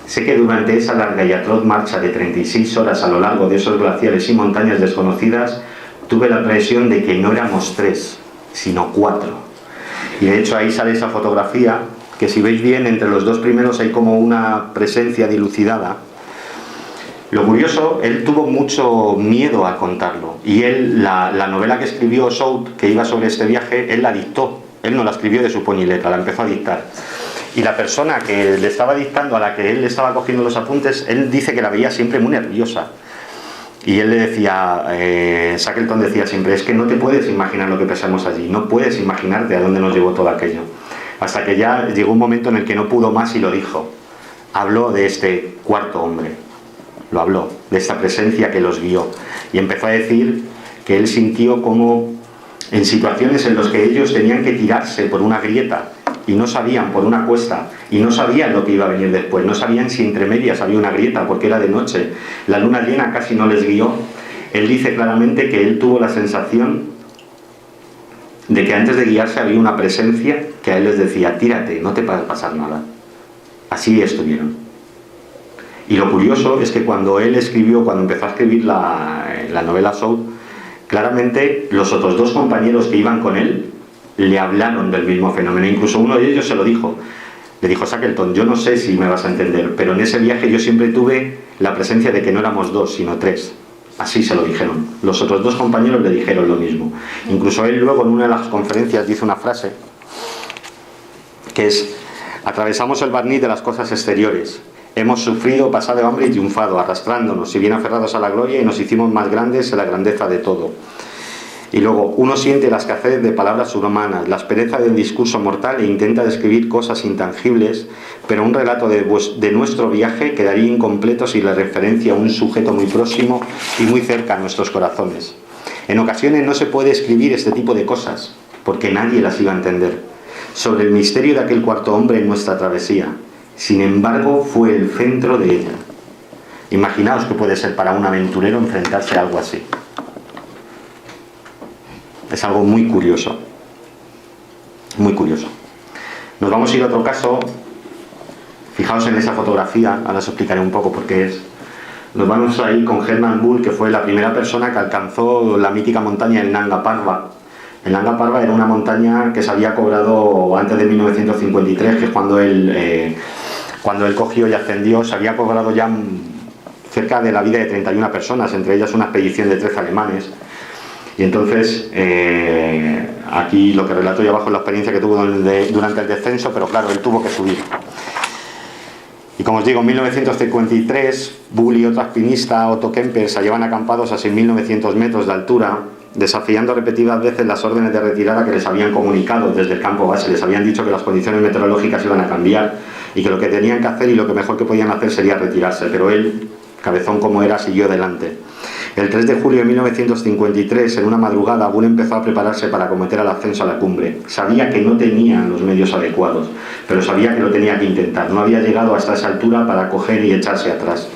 Sé que durante esa larga y atroz marcha de 36 horas a lo largo de esos glaciares y montañas desconocidas, tuve la impresión de que no éramos 3, sino 4. Y de hecho ahí sale esa fotografía, que si veis bien, entre los dos primeros hay como una presencia dilucidada. Lo curioso, él tuvo mucho miedo al contarlo, y él, la novela que escribió Sout, que iba sobre este viaje, él la dictó, él no la escribió de su puño y letra, la empezó a dictar. Y la persona que le estaba dictando, a la que él le estaba cogiendo los apuntes, él dice que la veía siempre muy nerviosa. Y él le decía, Shackleton decía siempre, es que no te puedes imaginar lo que pasamos allí, no puedes imaginarte a dónde nos llevó todo aquello. Hasta que ya llegó un momento en el que no pudo más y lo dijo. Habló de este cuarto hombre. Lo habló, de esta presencia que los guió, y empezó a decir que él sintió como en situaciones en las que ellos tenían que tirarse por una grieta y no sabían, por una cuesta, y no sabían lo que iba a venir después, no sabían si entre medias había una grieta porque era de noche, la luna llena casi no les guió. Él dice claramente que él tuvo la sensación de que antes de guiarse había una presencia que a él les decía, tírate, no te va a pasar nada. Así estuvieron. Y lo curioso es que cuando él escribió, cuando empezó a escribir la novela Sout, claramente los otros dos compañeros que iban con él le hablaron del mismo fenómeno. Incluso uno de ellos se lo dijo. Le dijo, Shackleton, yo no sé si me vas a entender, pero en ese viaje yo siempre tuve la presencia de que no éramos 2, sino 3. Así se lo dijeron. Los otros dos compañeros le dijeron lo mismo. Incluso él luego en una de las conferencias dice una frase que es, atravesamos el barniz de las cosas exteriores. Hemos sufrido, pasado hambre y triunfado, arrastrándonos, si bien aferrados a la gloria, y nos hicimos más grandes en la grandeza de todo. Y luego, uno siente la escasez de palabras subhumanas, la aspereza del discurso mortal e intenta describir cosas intangibles, pero un relato de nuestro viaje quedaría incompleto si le referencia a un sujeto muy próximo y muy cerca a nuestros corazones. En ocasiones no se puede escribir este tipo de cosas, porque nadie las iba a entender, sobre el misterio de aquel cuarto hombre en nuestra travesía. Sin embargo, fue el centro de ella. Imaginaos que puede ser para un aventurero enfrentarse a algo así. Es algo muy curioso. Muy curioso. Nos vamos a ir a otro caso. Fijaos en esa fotografía, ahora os explicaré un poco por qué es. Nos vamos a ir con Hermann Bull, que fue la primera persona que alcanzó la mítica montaña del Nanga Parbat. El Nanga Parbat era una montaña que se había cobrado antes de 1953, que es cuando él cogió y ascendió, se había cobrado ya cerca de la vida de 31 personas, entre ellas una expedición de 13 alemanes. Y entonces, aquí lo que relato yo abajo es la experiencia que tuvo durante el descenso, pero claro, él tuvo que subir. Y como os digo, en 1953, Bull y otro alpinista, Otto Kemper, se hallaban acampados a 6.900 metros de altura, desafiando repetidas veces las órdenes de retirada que les habían comunicado desde el campo base. Les habían dicho que las condiciones meteorológicas iban a cambiar y que lo que tenían que hacer y lo que mejor que podían hacer sería retirarse, pero él, cabezón como era, siguió adelante. El 3 de julio de 1953, en una madrugada, Bull empezó a prepararse para acometer el ascenso a la cumbre. Sabía que no tenía los medios adecuados, pero sabía que lo tenía que intentar. No había llegado hasta esa altura para coger y echarse atrás.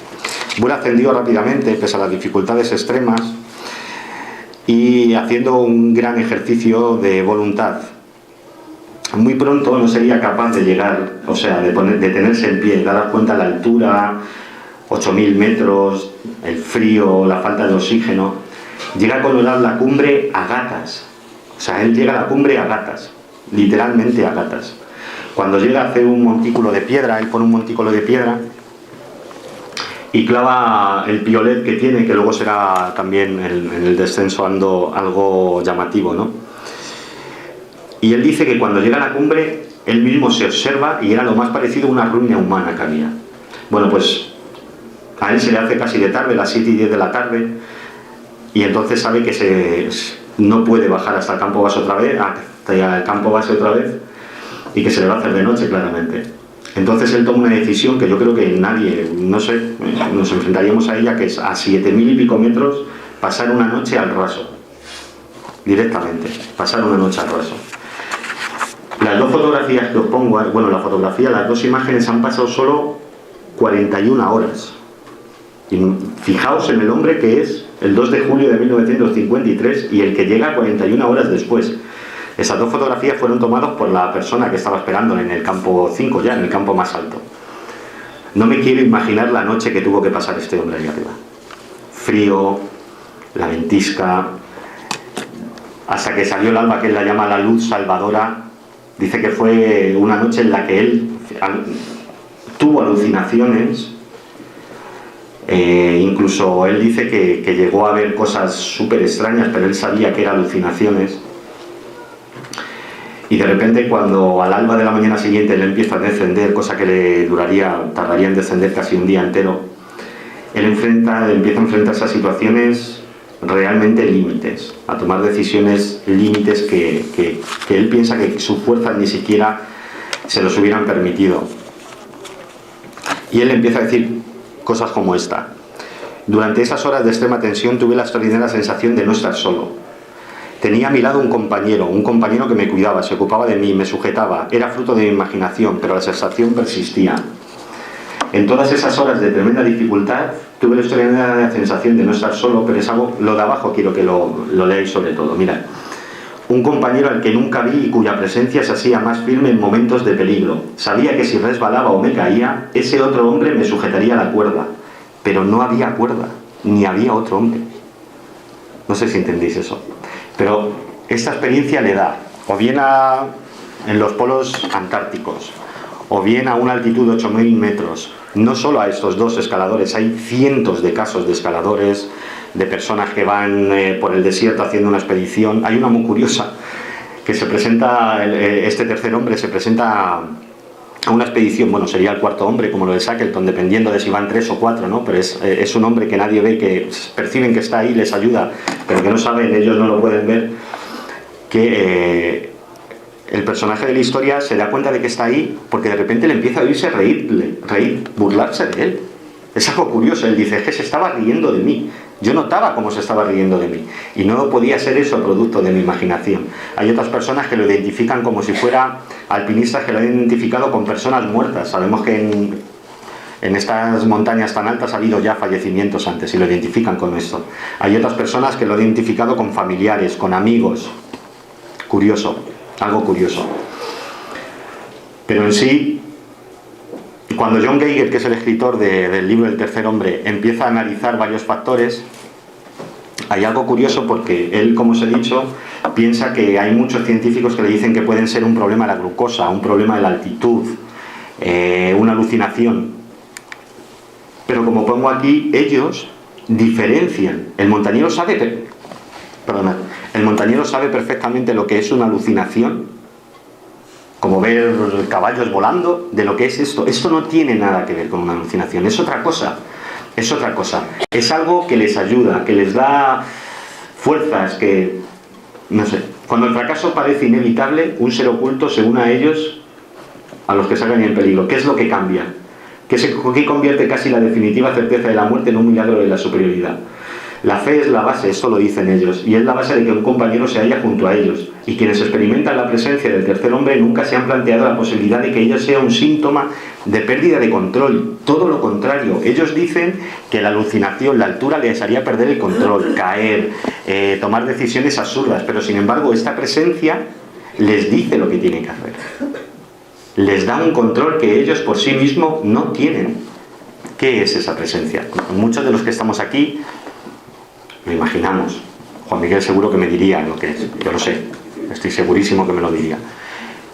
Bull ascendió rápidamente, pese a las dificultades extremas, y haciendo un gran ejercicio de voluntad. Muy pronto no sería capaz de llegar, o sea, de tenerse en pie, dar cuenta de la altura, 8.000 metros, el frío, la falta de oxígeno. Llega a colocar la cumbre a gatas. O sea, él llega a la cumbre a gatas, literalmente a gatas. Cuando llega a hacer un montículo de piedra, él pone un montículo de piedra y clava el piolet que tiene, que luego será también en el descenso algo llamativo, ¿no? Y él dice que cuando llega a la cumbre, él mismo se observa y era lo más parecido a una ruina humana que había. Bueno, pues a él se le hace casi de tarde, las 7 y 10 de la tarde, y entonces sabe que no puede bajar hasta el campo base otra vez, y que se le va a hacer de noche claramente. Entonces él toma una decisión que yo creo que nadie, no sé, nos enfrentaríamos a ella, que es a 7.000 y pico metros pasar una noche al raso, directamente, pasar una noche al raso. Las dos fotografías que os pongo, bueno, las dos imágenes han pasado solo 41 horas. Y fijaos en el hombre que es el 2 de julio de 1953 y el que llega 41 horas después. Esas dos fotografías fueron tomadas por la persona que estaba esperando en el campo 5 ya, en el campo más alto. No me quiero imaginar la noche que tuvo que pasar este hombre ahí arriba. Frío, la ventisca, hasta que salió el alba, que él la llama la luz salvadora. Dice que fue una noche en la que él tuvo alucinaciones. Incluso él dice que llegó a ver cosas súper extrañas, pero él sabía que eran alucinaciones. Y de repente, cuando al alba de la mañana siguiente le empieza a descender, cosa que tardaría en descender casi un día entero, él empieza a enfrentarse a situaciones realmente límites, a tomar decisiones límites que él piensa que sus fuerzas ni siquiera se los hubieran permitido. Y él empieza a decir cosas como esta: durante esas horas de extrema tensión tuve la extraordinaria sensación de no estar solo. Tenía a mi lado un compañero que me cuidaba, se ocupaba de mí, me sujetaba, era fruto de mi imaginación, pero la sensación persistía. En todas esas horas de tremenda dificultad tuve la extraordinaria sensación de no estar solo, pero es algo, lo de abajo quiero que lo leáis sobre todo. Mirad, un compañero al que nunca vi y cuya presencia se hacía más firme en momentos de peligro. Sabía que si resbalaba o me caía, ese otro hombre me sujetaría la cuerda, pero no había cuerda, ni había otro hombre. No sé si entendéis eso. Pero esta experiencia le da, o bien en los polos antárticos, o bien a una altitud de 8.000 metros. No solo a estos dos escaladores, hay cientos de casos de escaladores, de personas que van por el desierto haciendo una expedición. Hay una muy curiosa, que se presenta, este tercer hombre se presenta a una expedición, bueno, sería el cuarto hombre, como lo de Shackleton, dependiendo de si van 3 o 4, ¿no? Pero es un hombre que nadie ve, que perciben que está ahí, les ayuda, pero que no saben, ellos no lo pueden ver, que el personaje de la historia se da cuenta de que está ahí porque de repente le empieza a oírse reír, burlarse de él. Es algo curioso, él dice, es que se estaba riendo de mí. Yo notaba cómo se estaba riendo de mí y no podía ser eso producto de mi imaginación. Hay otras personas que lo identifican como si fuera alpinistas que lo han identificado con personas muertas. Sabemos que en estas montañas tan altas ha habido ya fallecimientos antes y lo identifican con esto. Hay otras personas que lo han identificado con familiares, con amigos. Curioso, algo curioso. Pero en sí, cuando John Geiger, que es el escritor del libro El tercer hombre, empieza a analizar varios factores, hay algo curioso porque él, como os he dicho, piensa que hay muchos científicos que le dicen que pueden ser un problema de la glucosa, un problema de la altitud, una alucinación. Pero como pongo aquí, ellos diferencian. El montañero sabe perfectamente lo que es una alucinación, como ver caballos volando, de lo que es esto. Esto no tiene nada que ver con una alucinación, es otra cosa. Es otra cosa. Es algo que les ayuda, que les da fuerzas, que... no sé. Cuando el fracaso parece inevitable, un ser oculto se une a ellos, a los que salgan en peligro. ¿Qué es lo que cambia? ¿Qué convierte casi la definitiva certeza de la muerte en un milagro de la superioridad? La fe es la base, esto lo dicen ellos, y es la base de que un compañero se halla junto a ellos. Y quienes experimentan la presencia del tercer hombre nunca se han planteado la posibilidad de que ello sea un síntoma de pérdida de control. Todo lo contrario, ellos dicen que la alucinación, la altura les haría perder el control, caer, tomar decisiones absurdas, pero sin embargo esta presencia les dice lo que tienen que hacer. Les da un control que ellos por sí mismos no tienen. ¿Qué es esa presencia? Muchos de los que estamos aquí lo imaginamos. Juan Miguel seguro que me diría lo que es. Yo lo sé, estoy segurísimo que me lo diría.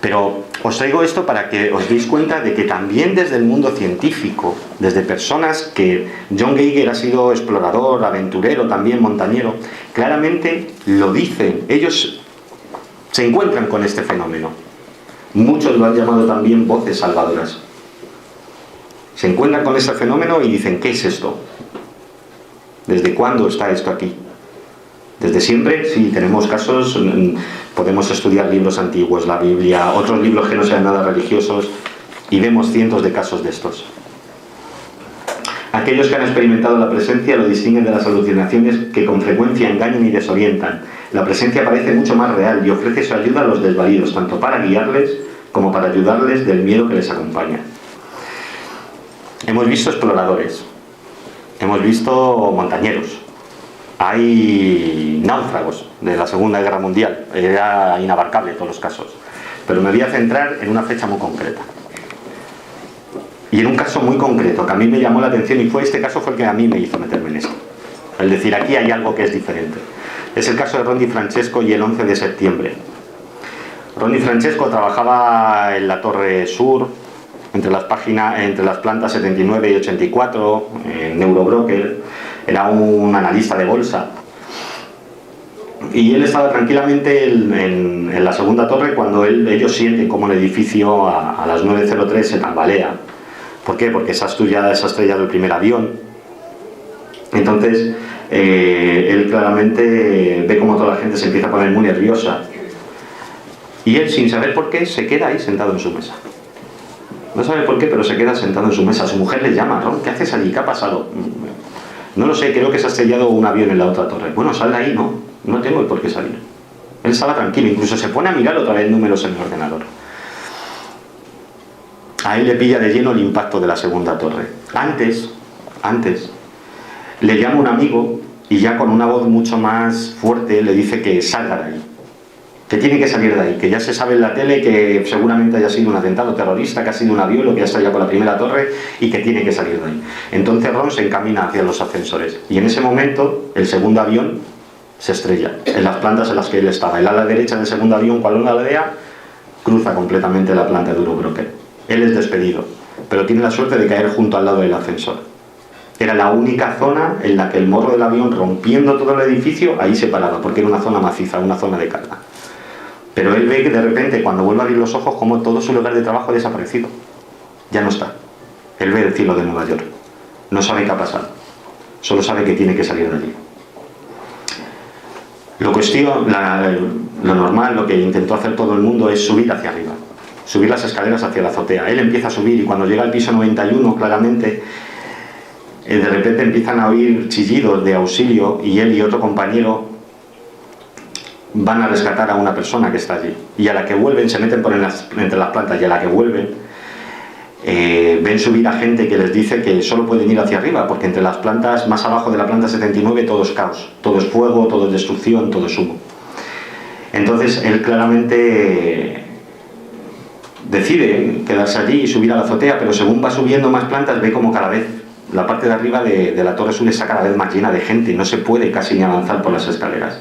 Pero os traigo esto para que os deis cuenta de que también desde el mundo científico, desde personas que John Geiger ha sido explorador, aventurero, también montañero, claramente lo dicen. Ellos se encuentran con este fenómeno. Muchos lo han llamado también voces salvadoras. Se encuentran con ese fenómeno y dicen, ¿qué es esto? ¿Desde cuándo está esto aquí? ¿Desde siempre? Sí, tenemos casos, podemos estudiar libros antiguos, la Biblia, otros libros que no sean nada religiosos, y vemos cientos de casos de estos. Aquellos que han experimentado la presencia lo distinguen de las alucinaciones que con frecuencia engañan y desorientan. La presencia parece mucho más real y ofrece su ayuda a los desvalidos, tanto para guiarles como para ayudarles del miedo que les acompaña. Hemos visto exploradores. hemos visto montañeros, hay náufragos de la Segunda Guerra Mundial, era inabarcable en todos los casos, pero me voy a centrar en una fecha muy concreta y en un caso muy concreto que a mí me llamó la atención, y este caso fue el que a mí me hizo meterme en esto, es decir, aquí hay algo que es diferente. Es el caso de Ron Di Francesco y el 11 de septiembre. Ron Di Francesco trabajaba en la Torre Sur, entre las plantas 79 y 84, en Neurobroker, era un analista de bolsa. Y él estaba tranquilamente en la segunda torre cuando ellos sienten como el edificio a las 9:03 se tambalea. ¿Por qué? Porque se ha estrellado el primer avión. Entonces, él claramente ve como toda la gente se empieza a poner muy nerviosa. Y él, sin saber por qué, se queda ahí sentado en su mesa. No sabe por qué, pero se queda sentado en su mesa. Su mujer le llama: Ron, ¿qué haces allí? ¿Qué ha pasado? No lo sé, creo que se ha estrellado un avión en la otra torre. Bueno, sal de ahí, no tengo el por qué salir. Él estaba tranquilo, incluso se pone a mirar otra vez números en el ordenador. A él le pilla de lleno el impacto de la segunda torre. Antes, le llama un amigo y ya con una voz mucho más fuerte le dice que salga de ahí, que tiene que salir de ahí, que ya se sabe en la tele que seguramente haya sido un atentado terrorista, que ha sido un avión, que ha estallado con la primera torre y que tiene que salir de ahí. Entonces Ron se encamina hacia los ascensores y en ese momento el segundo avión se estrella en las plantas en las que él estaba. El ala derecha del segundo avión, cuando lo aldea, cruza completamente la planta de Eurobroker. Él es despedido, pero tiene la suerte de caer junto al lado del ascensor. Era la única zona en la que el morro del avión, rompiendo todo el edificio, ahí se paraba, porque era una zona maciza, una zona de carga. Pero él ve que de repente, cuando vuelve a abrir los ojos, como todo su lugar de trabajo ha desaparecido. Ya no está. Él ve el cielo de Nueva York. No sabe qué ha pasado. Solo sabe que tiene que salir de allí. Lo normal, lo que intentó hacer todo el mundo es subir hacia arriba. Subir las escaleras hacia la azotea. Él empieza a subir y cuando llega al piso 91, claramente, de repente empiezan a oír chillidos de auxilio y él y otro compañero van a rescatar a una persona que está allí. Y a la que vuelven, se meten entre las plantas y a la que vuelven, ven subir a gente que les dice que solo pueden ir hacia arriba, porque entre las plantas, más abajo de la planta 79, todo es caos, todo es fuego, todo es destrucción, todo es humo. Entonces él claramente decide quedarse allí y subir a la azotea, pero según va subiendo más plantas ve como cada vez la parte de arriba de la Torre Sur está cada vez más llena de gente, no se puede casi ni avanzar por las escaleras.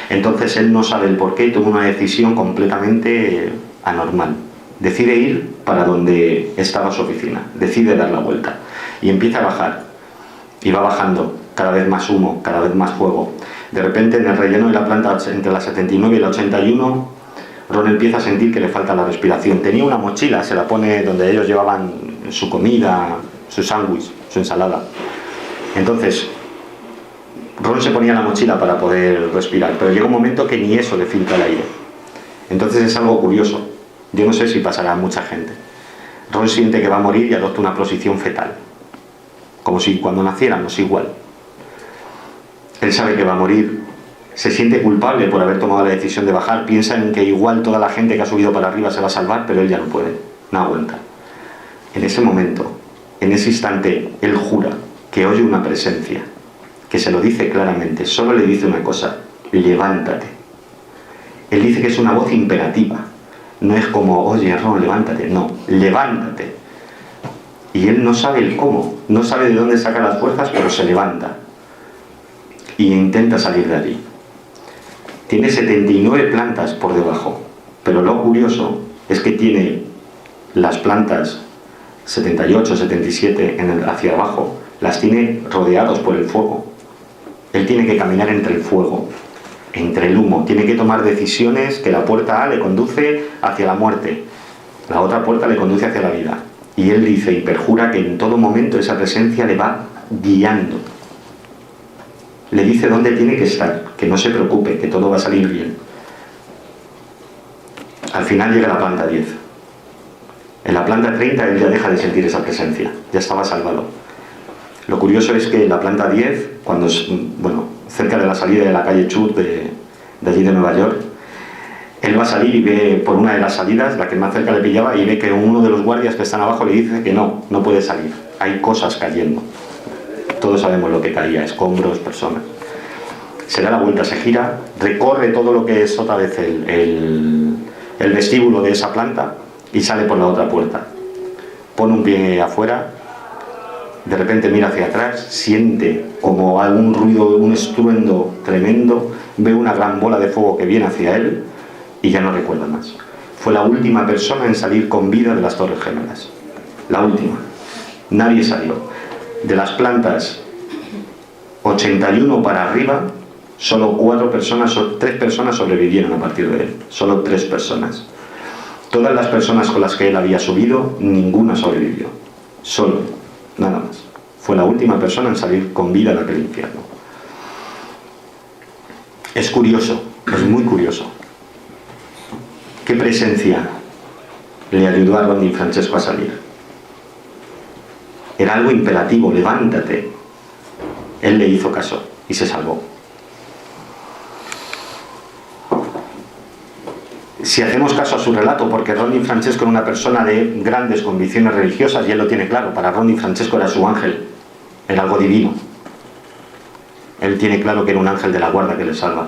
Entonces él no sabe el porqué y toma una decisión completamente anormal. Decide ir para donde estaba su oficina, decide dar la vuelta y empieza a bajar. Y va bajando, cada vez más humo, cada vez más fuego. De repente, en el relleno de la planta entre la 79 y la 81, Ron empieza a sentir que le falta la respiración. Tenía una mochila, se la pone donde ellos llevaban su comida, su sándwich, su ensalada. Entonces, Ron se ponía la mochila para poder respirar, pero llega un momento que ni eso le filtra el aire. Entonces es algo curioso. Yo no sé si pasará a mucha gente. Ron siente que va a morir y adopta una posición fetal, como si cuando naciéramos igual. Él sabe que va a morir, se siente culpable por haber tomado la decisión de bajar, piensa en que igual toda la gente que ha subido para arriba se va a salvar, pero él ya no puede, no aguanta. En ese momento, en ese instante, él jura que oye una presencia, que se lo dice claramente, solo le dice una cosa: levántate. Él dice que es una voz imperativa, no es como, oye Ron, levántate, no, levántate. Y él no sabe el cómo, no sabe de dónde saca las fuerzas, pero se levanta y intenta salir de allí. Tiene 79 plantas por debajo, pero lo curioso es que tiene las plantas 78, 77 hacia abajo, las tiene rodeados por el fuego. Él tiene que caminar entre el fuego, entre el humo, tiene que tomar decisiones que la puerta A le conduce hacia la muerte, la otra puerta le conduce hacia la vida. Y él dice y perjura que en todo momento esa presencia le va guiando. Le dice dónde tiene que estar, que no se preocupe, que todo va a salir bien. Al final llega a la planta 10. En la planta 30 él ya deja de sentir esa presencia, ya estaba salvado. Lo curioso es que en la planta 10, cuando, cerca de la salida de la calle Chut de allí de Nueva York, él va a salir y ve por una de las salidas, la que más cerca le pillaba, y ve que uno de los guardias que están abajo le dice que no puede salir, hay cosas cayendo. Todos sabemos lo que caía, escombros, personas. Se da la vuelta, se gira, recorre todo lo que es otra vez el vestíbulo de esa planta y sale por la otra puerta. Pone un pie afuera, de repente mira hacia atrás, siente como algún ruido, un estruendo tremendo, ve una gran bola de fuego que viene hacia él y ya no recuerda más. Fue la última persona en salir con vida de las Torres Gemelas. La última. Nadie salió. De las plantas 81 para arriba, solo 3 personas sobrevivieron a partir de él. Solo 3 personas. Todas las personas con las que él había subido, ninguna sobrevivió. Solo, nada más. Fue la última persona en salir con vida de aquel infierno. Es curioso, es muy curioso. ¿Qué presencia le ayudó a Ron DiFrancesco a salir? Era algo imperativo, levántate. Él le hizo caso y se salvó. Si hacemos caso a su relato, porque Ron DiFrancesco era una persona de grandes convicciones religiosas y él lo tiene claro, para Ron DiFrancesco era su ángel, era algo divino. Él tiene claro que era un ángel de la guarda que le salva.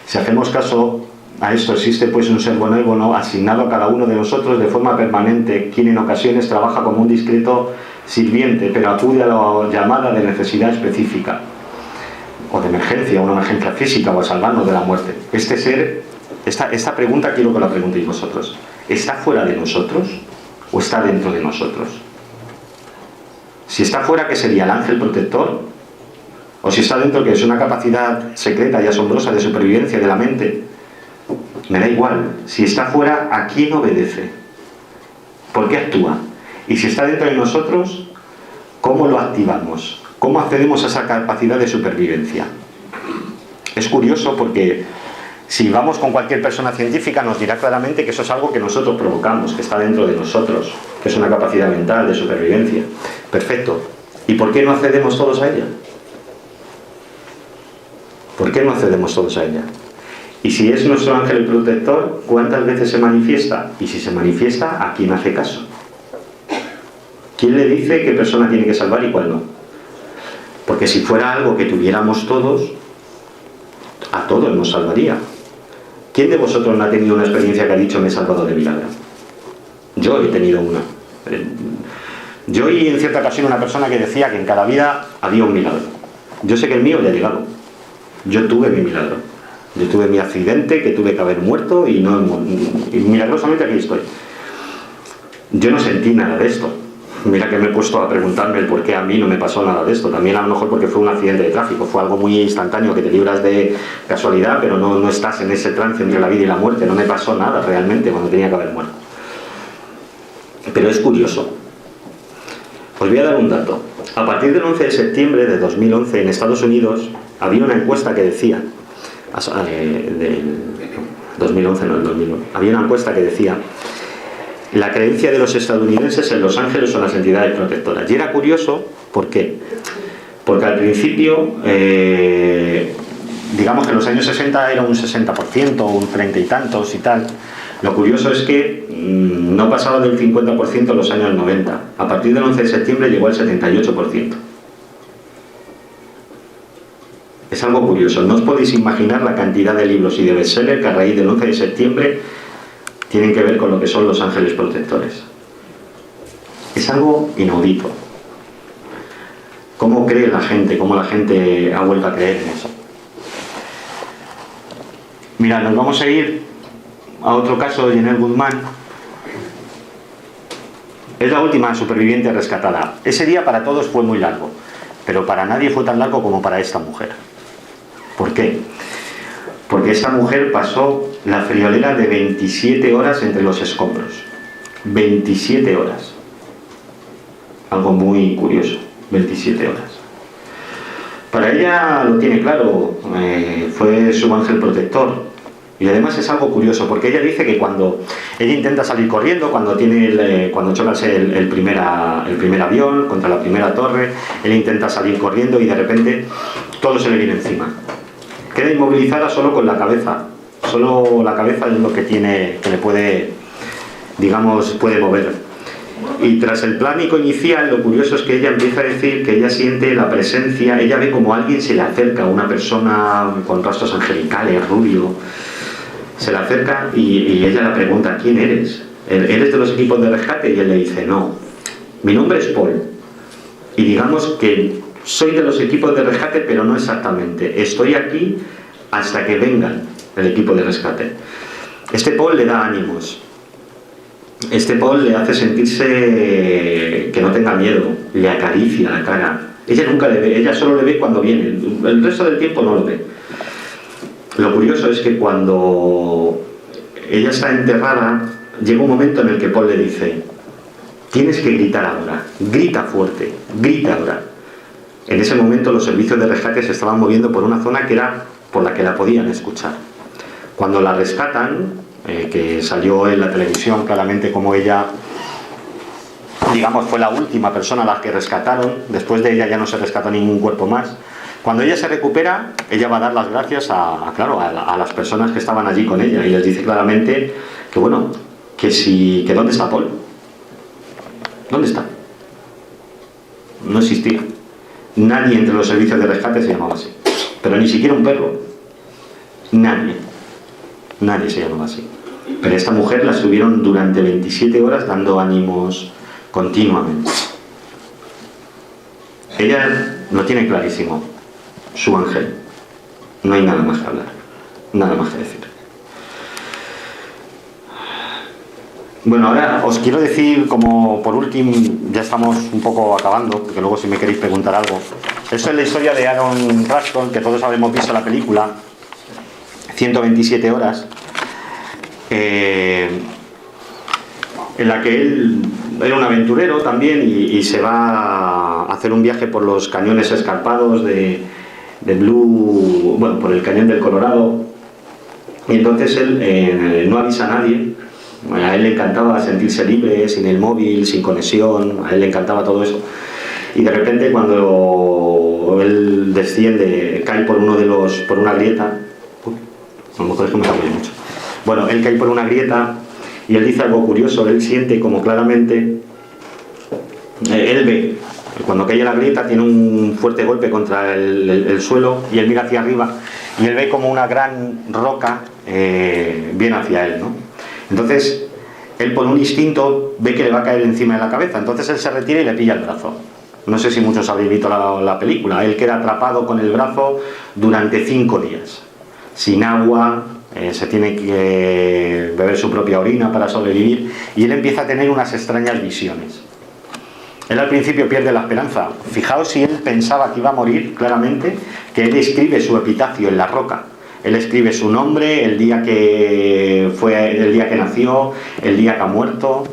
Si hacemos caso a esto, existe pues un ser benévolo asignado a cada uno de nosotros de forma permanente, quien en ocasiones trabaja como un discreto sirviente, pero acude a la llamada de necesidad específica, o de emergencia, una emergencia física, o a salvarnos de la muerte. Este ser, esta pregunta quiero que la preguntéis vosotros. ¿Está fuera de nosotros o está dentro de nosotros? Si está fuera, ¿qué sería? ¿El ángel protector? ¿O si está dentro, que es una capacidad secreta y asombrosa de supervivencia de la mente? Me da igual. Si está fuera, ¿a quién obedece? ¿Por qué actúa? Y si está dentro de nosotros, ¿cómo lo activamos? ¿Cómo accedemos a esa capacidad de supervivencia? Es curioso porque si vamos con cualquier persona científica nos dirá claramente que eso es algo que nosotros provocamos, que está dentro de nosotros, que es una capacidad mental de supervivencia. Perfecto. ¿Y por qué no accedemos todos a ella? ¿Por qué no accedemos todos a ella? Y si es nuestro ángel protector, ¿cuántas veces se manifiesta? Y si se manifiesta, ¿a quién hace caso? ¿Quién le dice qué persona tiene que salvar y cuál no? Porque si fuera algo que tuviéramos todos, a todos nos salvaría. ¿Quién de vosotros no ha tenido una experiencia que ha dicho me he salvado de milagro? Yo he tenido una. Yo oí en cierta ocasión una persona que decía que en cada vida había un milagro. Yo sé que el mío ya ha llegado. Yo tuve mi milagro. Yo tuve mi accidente, que tuve que haber muerto y milagrosamente aquí estoy. Yo no sentí nada de esto. Mira que me he puesto a preguntarme el por qué a mí no me pasó nada de esto. También a lo mejor porque fue un accidente de tráfico, fue algo muy instantáneo que te libras de casualidad, pero no estás en ese trance entre la vida y la muerte. No me pasó nada realmente cuando tenía que haber muerto. Pero es curioso. Os voy a dar un dato. A partir del 11 de septiembre de 2011 en Estados Unidos había una encuesta que decía, del 2011 no, del 2009, había una encuesta que decía la creencia de los estadounidenses en los ángeles o las entidades protectoras. Y era curioso, ¿por qué? Porque al principio, digamos que en los años 60 era un 60%, un 30 y tantos y tal. Lo curioso es que no pasaba del 50% en los años 90. A partir del 11 de septiembre llegó al 78%. Es algo curioso. No os podéis imaginar la cantidad de libros y de bestsellers que a raíz del 11 de septiembre tienen que ver con lo que son los ángeles protectores. Es algo inaudito. ¿Cómo cree la gente? ¿Cómo la gente ha vuelto a creer en eso? Mirad, nos vamos a ir a otro caso de Jenelle Guzmán. Es la última superviviente rescatada. Ese día para todos fue muy largo, pero para nadie fue tan largo como para esta mujer. ¿Por qué? Porque esta mujer pasó la friolera de 27 horas entre los escombros. 27 horas. Algo muy curioso. 27 horas. Para ella lo tiene claro. Fue su ángel protector. Y además es algo curioso, porque ella dice que cuando ella intenta salir corriendo, cuando choca el primer avión contra la primera torre, él intenta salir corriendo y de repente todo se le viene encima. Queda inmovilizada solo con la cabeza. Solo la cabeza es lo que tiene, que le puede, digamos, puede mover. Y tras el pánico inicial, lo curioso es que ella empieza a decir que ella siente la presencia, ella ve como alguien se le acerca, una persona con rostros angelicales, rubio, se le acerca y ella le pregunta: ¿quién eres? ¿Eres de los equipos de rescate? Y él le dice: no, mi nombre es Paul. Y digamos que soy de los equipos de rescate, pero no exactamente. Estoy aquí hasta que vengan el equipo de rescate. Este Paul le da ánimos. Este Paul le hace sentirse que no tenga miedo, le acaricia la cara. Ella nunca le ve, ella solo le ve cuando viene, el resto del tiempo no lo ve. Lo curioso es que cuando ella está enterrada, llega un momento en el que Paul le dice: tienes que gritar ahora, grita fuerte, grita ahora. En ese momento los servicios de rescate se estaban moviendo por una zona que era por la que la podían escuchar. Cuando la rescatan, que salió en la televisión claramente como ella, digamos, fue la última persona a la que rescataron. Después de ella ya no se rescató ningún cuerpo más. Cuando ella se recupera, ella va a dar las gracias a las personas que estaban allí con ella y les dice claramente que bueno, que ¿dónde está Paul? ¿Dónde está? No existía. Nadie entre los servicios de rescate se llamaba así, pero ni siquiera un perro. Nadie se llamaba así. Pero esta mujer la estuvieron durante 27 horas dando ánimos continuamente. Ella lo tiene clarísimo, su ángel. No hay nada más que hablar, nada más que decir. Bueno, ahora os quiero decir, como por último, ya estamos un poco acabando, porque luego si me queréis preguntar algo. Esto es la historia de Aaron Ruscott, que todos habremos visto la película, 127 horas, en la que él era un aventurero también y se va a hacer un viaje por los cañones escarpados de por el cañón del Colorado. Y entonces él no avisa a nadie. A él le encantaba sentirse libre, sin el móvil, sin conexión, a él le encantaba todo eso. Y de repente cuando él desciende, cae por una grieta. A lo mejor es que me cambia mucho. Bueno, él cae por una grieta y él dice algo curioso. Él siente como claramente, él ve, cuando cae en la grieta tiene un fuerte golpe contra el suelo y él mira hacia arriba y él ve como una gran roca viene hacia él, ¿no? Entonces, él por un instinto ve que le va a caer encima de la cabeza. Entonces él se retira y le pilla el brazo. No sé si muchos habréis visto la película. Él queda atrapado con el brazo durante 5 días. Sin agua, se tiene que beber su propia orina para sobrevivir. Y él empieza a tener unas extrañas visiones. Él al principio pierde la esperanza. Fijaos si él pensaba que iba a morir, claramente, que él escribe su epitafio en la roca. Él escribe su nombre, el día que nació, el día que ha muerto,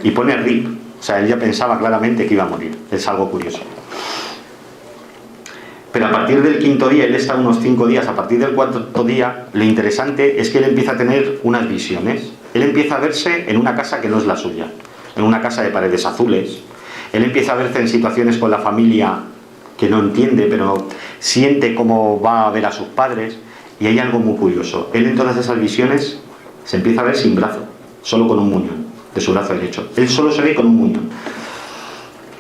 y pone RIP. O sea, él ya pensaba claramente que iba a morir. Es algo curioso. Pero a partir del 5.º día, él está unos 5 días, a partir del 4.º día, lo interesante es que él empieza a tener unas visiones. Él empieza a verse en una casa que no es la suya, en una casa de paredes azules. Él empieza a verse en situaciones con la familia que no entiende, pero siente cómo va a ver a sus padres. Y hay algo muy curioso. Él en todas esas visiones se empieza a ver sin brazo, solo con un muñón de su brazo derecho. Él solo se ve con un muñón.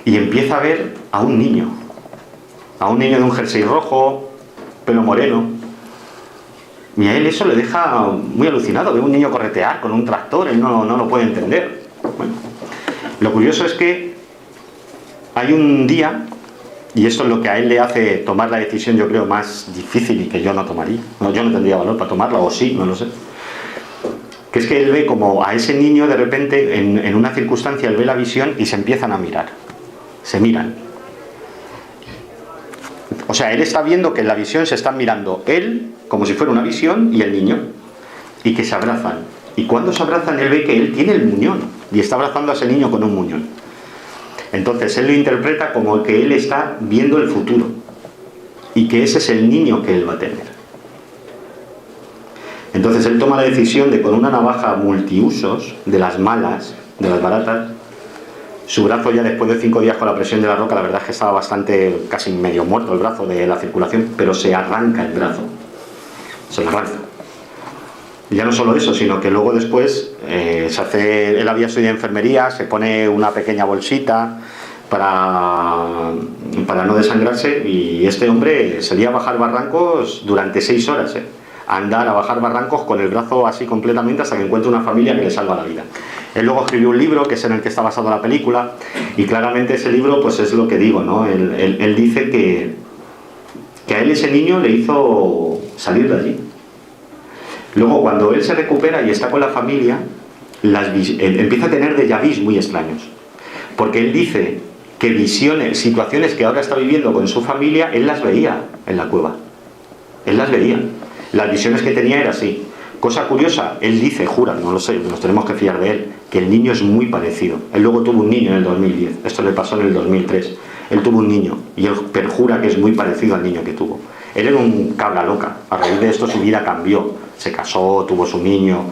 Y empieza a ver a un niño de un jersey rojo, pelo moreno. Y a él eso le deja muy alucinado. Ve a un niño corretear con un tractor, él no lo puede entender. Bueno, lo curioso es que hay un día, y esto es lo que a él le hace tomar la decisión, yo creo, más difícil y que yo no tomaría. No, yo no tendría valor para tomarla, o sí, no lo sé. Que es que él ve como a ese niño de repente, en una circunstancia, él ve la visión y se empiezan a mirar. Se miran. O sea, él está viendo que en la visión se están mirando él, como si fuera una visión, y el niño. Y que se abrazan. Y cuando se abrazan, él ve que él tiene el muñón. Y está abrazando a ese niño con un muñón. Entonces él lo interpreta como que él está viendo el futuro y que ese es el niño que él va a tener. Entonces él toma la decisión de, con una navaja multiusos, de las malas, de las baratas, su brazo ya después de 5 días con la presión de la roca, la verdad es que estaba bastante, casi medio muerto el brazo de la circulación, pero se arranca el brazo, se lo arranca. Y ya no solo eso, sino que luego después él había estudiado enfermería, se pone una pequeña bolsita para no desangrarse, y este hombre salía a bajar barrancos durante 6 horas, a andar a bajar barrancos con el brazo así completamente hasta que encuentra una familia que le salva la vida. Él luego escribió un libro que es en el que está basado la película, y claramente ese libro pues es lo que digo, ¿no? Él dice que a él ese niño le hizo salir de allí. Luego cuando él se recupera y está con la familia, él empieza a tener déjà vus muy extraños, porque él dice que visiones, situaciones que ahora está viviendo con su familia, él las veía en la cueva. Él las veía. Las visiones que tenía era así. Cosa curiosa, él dice, jura, no lo sé, nos tenemos que fiar de él, que el niño es muy parecido. Él luego tuvo un niño en el 2010, esto le pasó en el 2003. Él tuvo un niño y él perjura que es muy parecido al niño que tuvo. Él era un cabra loca. A raíz de esto su vida cambió. Se casó, tuvo su niño.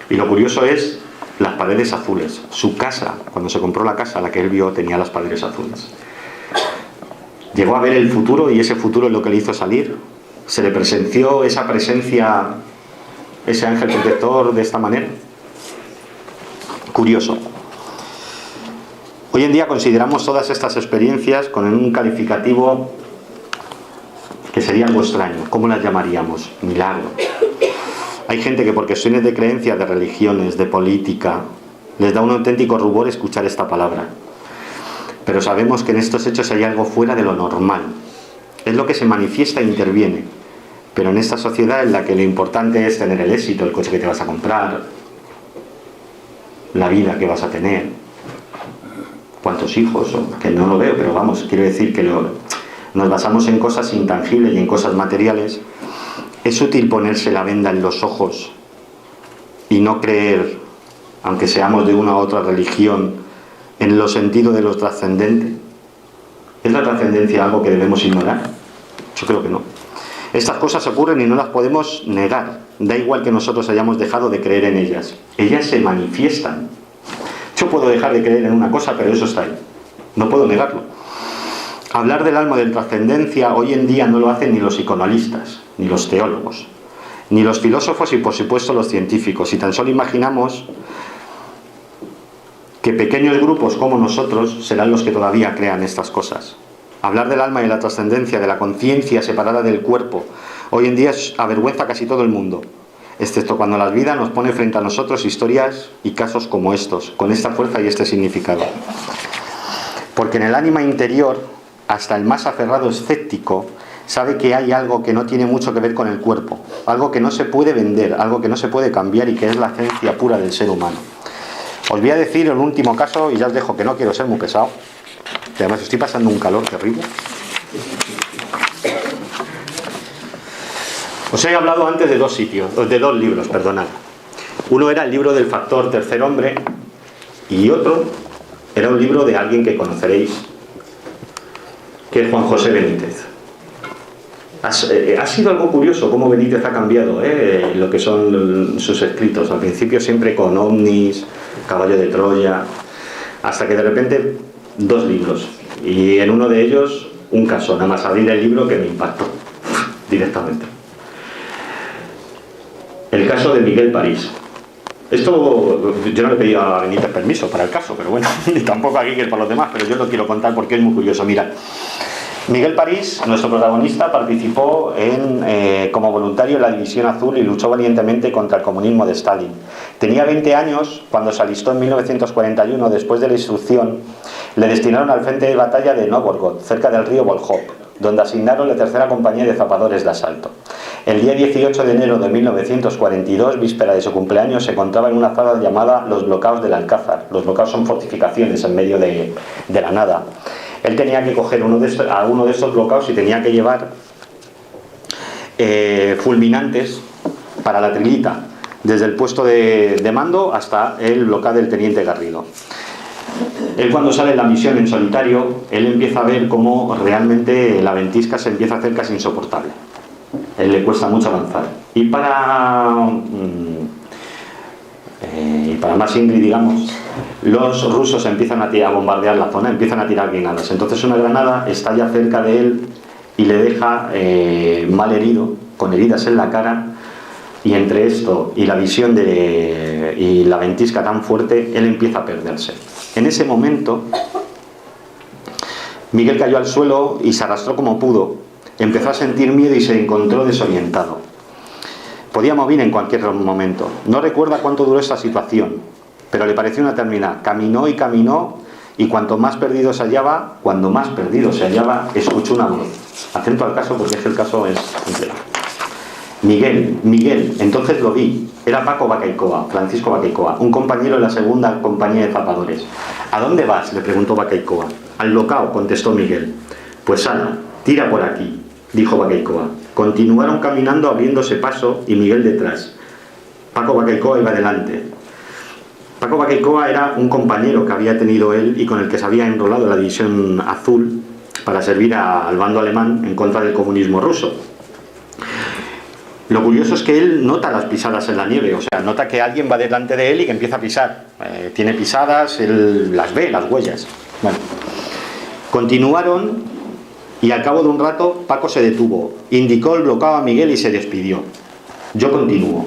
Y lo curioso es las paredes azules. Su casa, cuando se compró la casa, la que él vio, tenía las paredes azules. Llegó a ver el futuro, y ese futuro es lo que le hizo salir. Se le presenció esa presencia, ese ángel protector, de esta manera. Curioso. Hoy en día consideramos todas estas experiencias con un calificativo que sería algo extraño. ¿Cómo las llamaríamos? Milagro. Hay gente que por cuestiones de creencias, de religiones, de política, les da un auténtico rubor escuchar esta palabra. Pero sabemos que en estos hechos hay algo fuera de lo normal. Es lo que se manifiesta e interviene. Pero en esta sociedad en la que lo importante es tener el éxito, el coche que te vas a comprar, la vida que vas a tener, cuántos hijos, que no lo veo, pero vamos, quiero decir que nos basamos en cosas intangibles y en cosas materiales. Es útil ponerse la venda en los ojos y no creer, aunque seamos de una u otra religión, en los sentidos de lo trascendente. ¿Es la trascendencia algo que debemos ignorar? Yo creo que no. Estas cosas ocurren y no las podemos negar. Da igual que nosotros hayamos dejado de creer en ellas. Ellas se manifiestan. Yo puedo dejar de creer en una cosa, pero eso está ahí. No puedo negarlo. Hablar del alma, de la trascendencia, hoy en día no lo hacen ni los psicoanalistas, ni los teólogos, ni los filósofos y por supuesto los científicos. Y tan solo imaginamos que pequeños grupos como nosotros serán los que todavía crean estas cosas. Hablar del alma y de la trascendencia, de la conciencia separada del cuerpo, hoy en día avergüenza a casi todo el mundo, excepto cuando la vida nos pone frente a nosotros historias y casos como estos, con esta fuerza y este significado. Porque en el ánima interior, hasta el más aferrado escéptico sabe que hay algo que no tiene mucho que ver con el cuerpo, algo que no se puede vender, algo que no se puede cambiar, y que es la esencia pura del ser humano. Os voy a decir el último caso, y ya os dejo, que no quiero ser muy pesado, que además estoy pasando un calor terrible. Os he hablado antes de dos libros, perdonad. Uno era el libro del factor tercer hombre, y otro era un libro de alguien que conoceréis, que es Juan José Benítez. Ha sido algo curioso cómo Benítez ha cambiado lo que son sus escritos. Al principio siempre con ovnis, Caballo de Troya, hasta que de repente 2 libros, y en uno de ellos un caso, nada más abrir el libro, que me impactó directamente. El caso de Miguel París. Esto, yo no le he pedido a Benítez permiso para el caso, pero bueno, ni tampoco aquí que para los demás, pero yo lo quiero contar porque es muy curioso. Mira, Miguel París, nuestro protagonista, participó como voluntario en la División Azul y luchó valientemente contra el comunismo de Stalin. Tenía 20 años cuando se alistó en 1941. Después de la instrucción, le destinaron al frente de batalla de Novgorod, cerca del río Volkhov, donde asignaron la tercera compañía de zapadores de asalto. El día 18 de enero de 1942, víspera de su cumpleaños, se encontraba en una zona llamada Los Blocaos del Alcázar. Los blocaos son fortificaciones en medio de la nada. Él tenía que coger uno de estos blocaos y tenía que llevar fulminantes para la trillita, desde el puesto de mando hasta el bloqueo del teniente Garrido. Él, cuando sale en la misión en solitario, él empieza a ver cómo realmente la ventisca se empieza a hacer casi insoportable. A él le cuesta mucho avanzar. Y para más Ingrid, digamos, los rusos empiezan a bombardear la zona, empiezan a tirar granadas. Entonces una granada estalla cerca de él y le deja mal herido, con heridas en la cara, Y entre esto y la visión y la ventisca tan fuerte, él empieza a perderse. En ese momento, Miguel cayó al suelo y se arrastró como pudo. Empezó a sentir miedo y se encontró desorientado. Podía morir en cualquier momento. No recuerda cuánto duró esta situación, pero le pareció una eternidad. Caminó y caminó, y cuanto más perdido se hallaba, escuchó una voz. Atento al caso, porque es que el caso es complejo. Miguel, entonces lo vi. Era Paco Bacaicoa, Francisco Bacaicoa, un compañero de la segunda compañía de zapadores. ¿A dónde vas?, le preguntó Bacaicoa. Al locao, contestó Miguel. Pues ala, tira por aquí, dijo Bacaicoa. Continuaron caminando abriéndose paso y Miguel detrás. Paco Bacaicoa iba delante. Paco Bacaicoa era un compañero que había tenido él y con el que se había enrolado en la División Azul para servir al bando alemán en contra del comunismo ruso. Lo curioso es que él nota las pisadas en la nieve, o sea, nota que alguien va delante de él y que empieza a pisar. Tiene pisadas, él las ve, las huellas. Bueno, continuaron y al cabo de un rato Paco se detuvo, indicó el bloqueo a Miguel y se despidió. Yo continúo.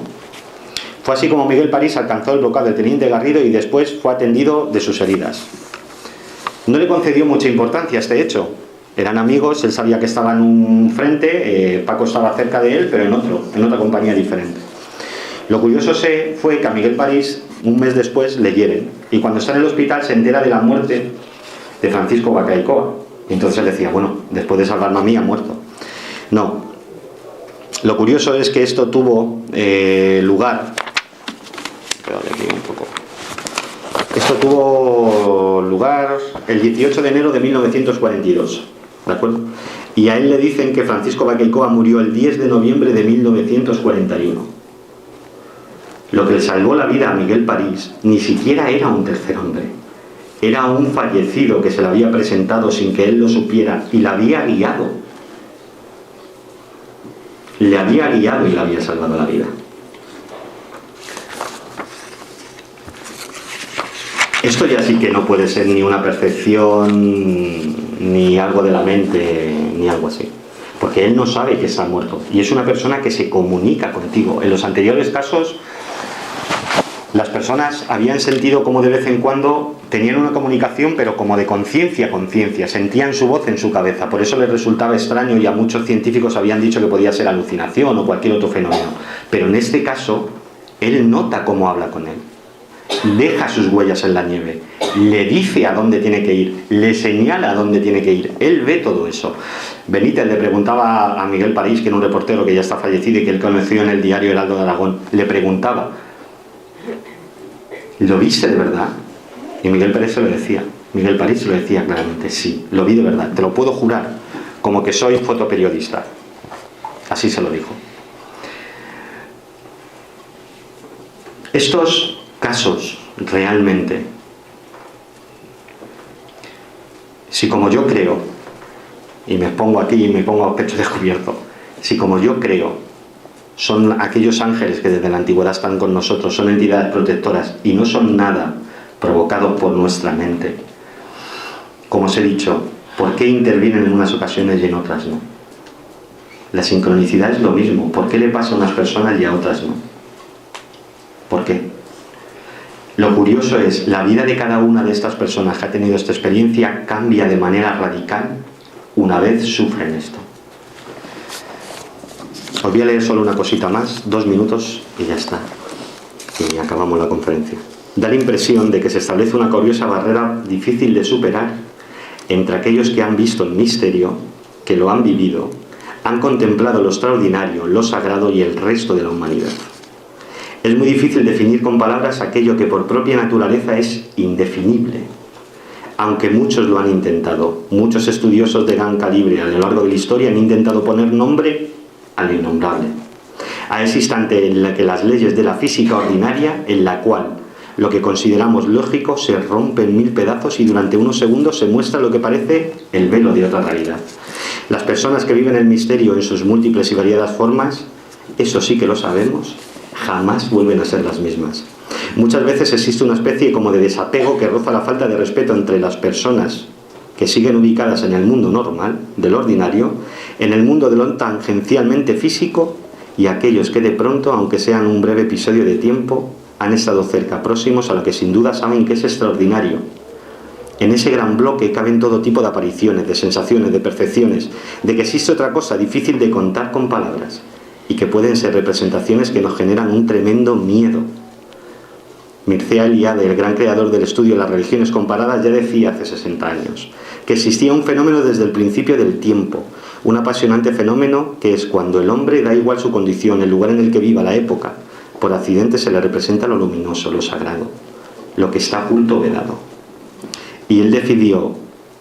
Fue así como Miguel París alcanzó el bloqueo del teniente Garrido y después fue atendido de sus heridas. No le concedió mucha importancia a este hecho. Eran amigos, él sabía que estaba en un frente, Paco estaba cerca de él, pero en otra compañía diferente. Lo curioso fue que a Miguel París, un mes después, le hieren. Y cuando está en el hospital se entera de la muerte de Francisco Bacaicoa. Y entonces él decía, bueno, después de salvarme a mí, ha muerto. No. Lo curioso es que esto tuvo lugar... Esto tuvo lugar el 18 de enero de 1942. ¿De acuerdo? Y a él le dicen que Francisco Bacaicoa murió el 10 de noviembre de 1941. Lo que le salvó la vida a Miguel París ni siquiera era un tercer hombre. Era un fallecido que se le había presentado sin que él lo supiera y le había guiado. Le había guiado y le había salvado la vida. Esto ya sí que no puede ser ni una percepción, ni algo de la mente, ni algo así. Porque él no sabe que está muerto. Y es una persona que se comunica contigo. En los anteriores casos, las personas habían sentido como de vez en cuando tenían una comunicación, pero como de conciencia. Sentían su voz en su cabeza. Por eso les resultaba extraño y a muchos científicos habían dicho que podía ser alucinación o cualquier otro fenómeno. Pero en este caso, él nota cómo habla con él. Deja sus huellas en la nieve, le dice a dónde tiene que ir, le señala a dónde tiene que ir, él ve todo eso. Benítez le preguntaba a Miguel París, que era un reportero que ya está fallecido y que él conoció en el diario Heraldo de Aragón, le preguntaba, ¿lo viste de verdad? Y Miguel París se lo decía claramente, sí, lo vi de verdad, te lo puedo jurar, como que soy fotoperiodista. Así se lo dijo. Estos casos, realmente, si como yo creo, y me pongo aquí y me pongo a pecho descubierto, si como yo creo, son aquellos ángeles que desde la antigüedad están con nosotros, son entidades protectoras y no son nada provocados por nuestra mente, como os he dicho, ¿por qué intervienen en unas ocasiones y en otras no? La sincronicidad es lo mismo, ¿por qué le pasa a unas personas y a otras no? ¿Por qué? Lo curioso es, la vida de cada una de estas personas que ha tenido esta experiencia cambia de manera radical una vez sufren esto. Os voy a leer solo una cosita más, 2 minutos y ya está. Y acabamos la conferencia. Da la impresión de que se establece una curiosa barrera difícil de superar entre aquellos que han visto el misterio, que lo han vivido, han contemplado lo extraordinario, lo sagrado y el resto de la humanidad. Es muy difícil definir con palabras aquello que por propia naturaleza es indefinible. Aunque muchos lo han intentado, muchos estudiosos de gran calibre a lo largo de la historia han intentado poner nombre a lo innombrable. A ese instante en el que las leyes de la física ordinaria, en la cual lo que consideramos lógico se rompe en 1000 pedazos y durante unos segundos se muestra lo que parece el velo de otra realidad. Las personas que viven el misterio en sus múltiples y variadas formas, eso sí que lo sabemos, jamás vuelven a ser las mismas. Muchas veces existe una especie como de desapego que roza la falta de respeto entre las personas que siguen ubicadas en el mundo normal, del ordinario, en el mundo de lo tangencialmente físico y aquellos que de pronto, aunque sean un breve episodio de tiempo, han estado cerca, próximos a lo que sin duda saben que es extraordinario. En ese gran bloque caben todo tipo de apariciones, de sensaciones, de percepciones, de que existe otra cosa difícil de contar con palabras y que pueden ser representaciones que nos generan un tremendo miedo. Mircea Eliade, el gran creador del estudio de las religiones comparadas, ya decía hace 60 años que existía un fenómeno desde el principio del tiempo, un apasionante fenómeno que es cuando el hombre, da igual su condición, el lugar en el que viva, la época, por accidente se le representa lo luminoso, lo sagrado, lo que está oculto o vedado. Y él decidió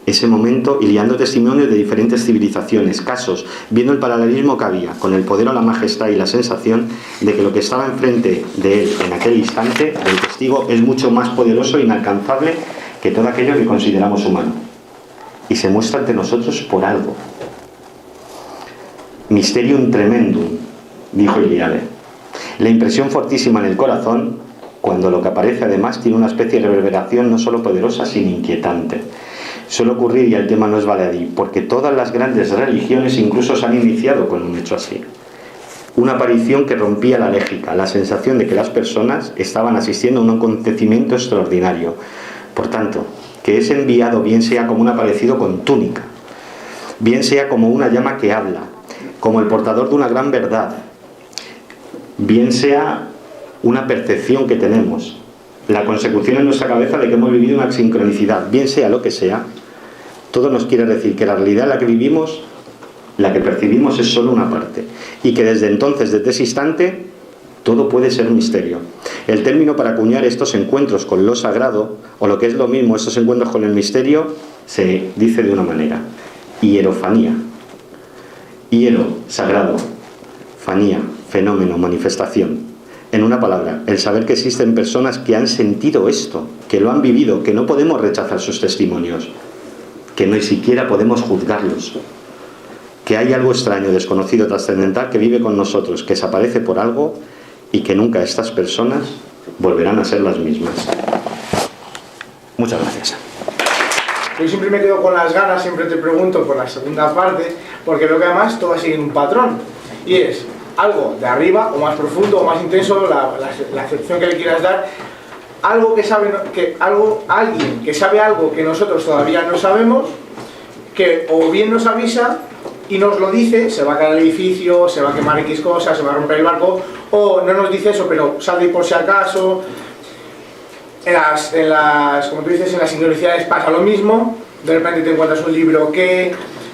ese momento hilando testimonios de diferentes civilizaciones, casos, viendo el paralelismo que había con el poder o la majestad y la sensación de que lo que estaba enfrente de él en aquel instante, el testigo, es mucho más poderoso e inalcanzable que todo aquello que consideramos humano. Y se muestra ante nosotros por algo. Mysterium tremendum, dijo Eliade. La impresión fortísima en el corazón, cuando lo que aparece además tiene una especie de reverberación no solo poderosa, sino inquietante. Suele ocurrir, y el tema no es baladí, porque todas las grandes religiones incluso se han iniciado con un hecho así. Una aparición que rompía la lógica, la sensación de que las personas estaban asistiendo a un acontecimiento extraordinario. Por tanto, que es enviado bien sea como un aparecido con túnica, bien sea como una llama que habla, como el portador de una gran verdad, bien sea una percepción que tenemos, la consecución en nuestra cabeza de que hemos vivido una sincronicidad, bien sea lo que sea, todo nos quiere decir que la realidad en la que vivimos, la que percibimos, es solo una parte, y que desde entonces, desde ese instante, todo puede ser misterio. El término para acuñar estos encuentros con lo sagrado, o lo que es lo mismo, estos encuentros con el misterio, se dice de una manera: hierofanía. Hiero, sagrado; fanía, fenómeno, manifestación. En una palabra, el saber que existen personas que han sentido esto, que lo han vivido, que no podemos rechazar sus testimonios, que no siquiera podemos juzgarlos, que hay algo extraño, desconocido, trascendental que vive con nosotros, que se aparece por algo y que nunca estas personas volverán a ser las mismas. Muchas gracias. Yo siempre me quedo con las ganas, siempre te pregunto por la segunda parte, porque veo que además todo va a seguir un patrón, y es algo de arriba, o más profundo, o más intenso, la acepción que le quieras dar, algo que sabe, alguien que sabe algo que nosotros todavía no sabemos, que o bien nos avisa y nos lo dice, se va a caer el edificio, se va a quemar X cosas, se va a romper el barco, o no nos dice eso, pero sabe por si acaso. Como tú dices, en las sincronicidades pasa lo mismo. De repente te encuentras un libro que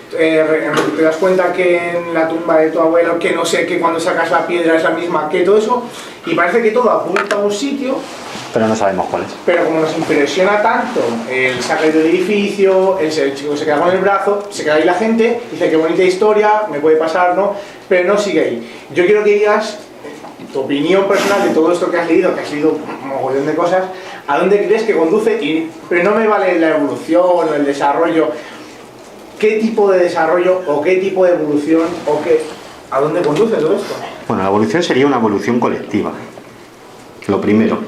te das cuenta que en la tumba de tu abuelo, que no sé, que cuando sacas la piedra es la misma, que todo eso, y parece que todo apunta a un sitio, pero no sabemos cuál es. Pero como nos impresiona tanto el sacar del edificio, el chico se queda con el brazo, se queda ahí la gente, dice qué bonita historia, me puede pasar, ¿no? Pero no sigue ahí. Yo quiero que digas tu opinión personal de todo esto que has leído un mogollón de cosas, ¿a dónde crees que conduce? Pero no me vale la evolución o el desarrollo. ¿Qué tipo de desarrollo o qué tipo de evolución a dónde conduce todo esto? Bueno, la evolución sería una evolución colectiva. Lo primero.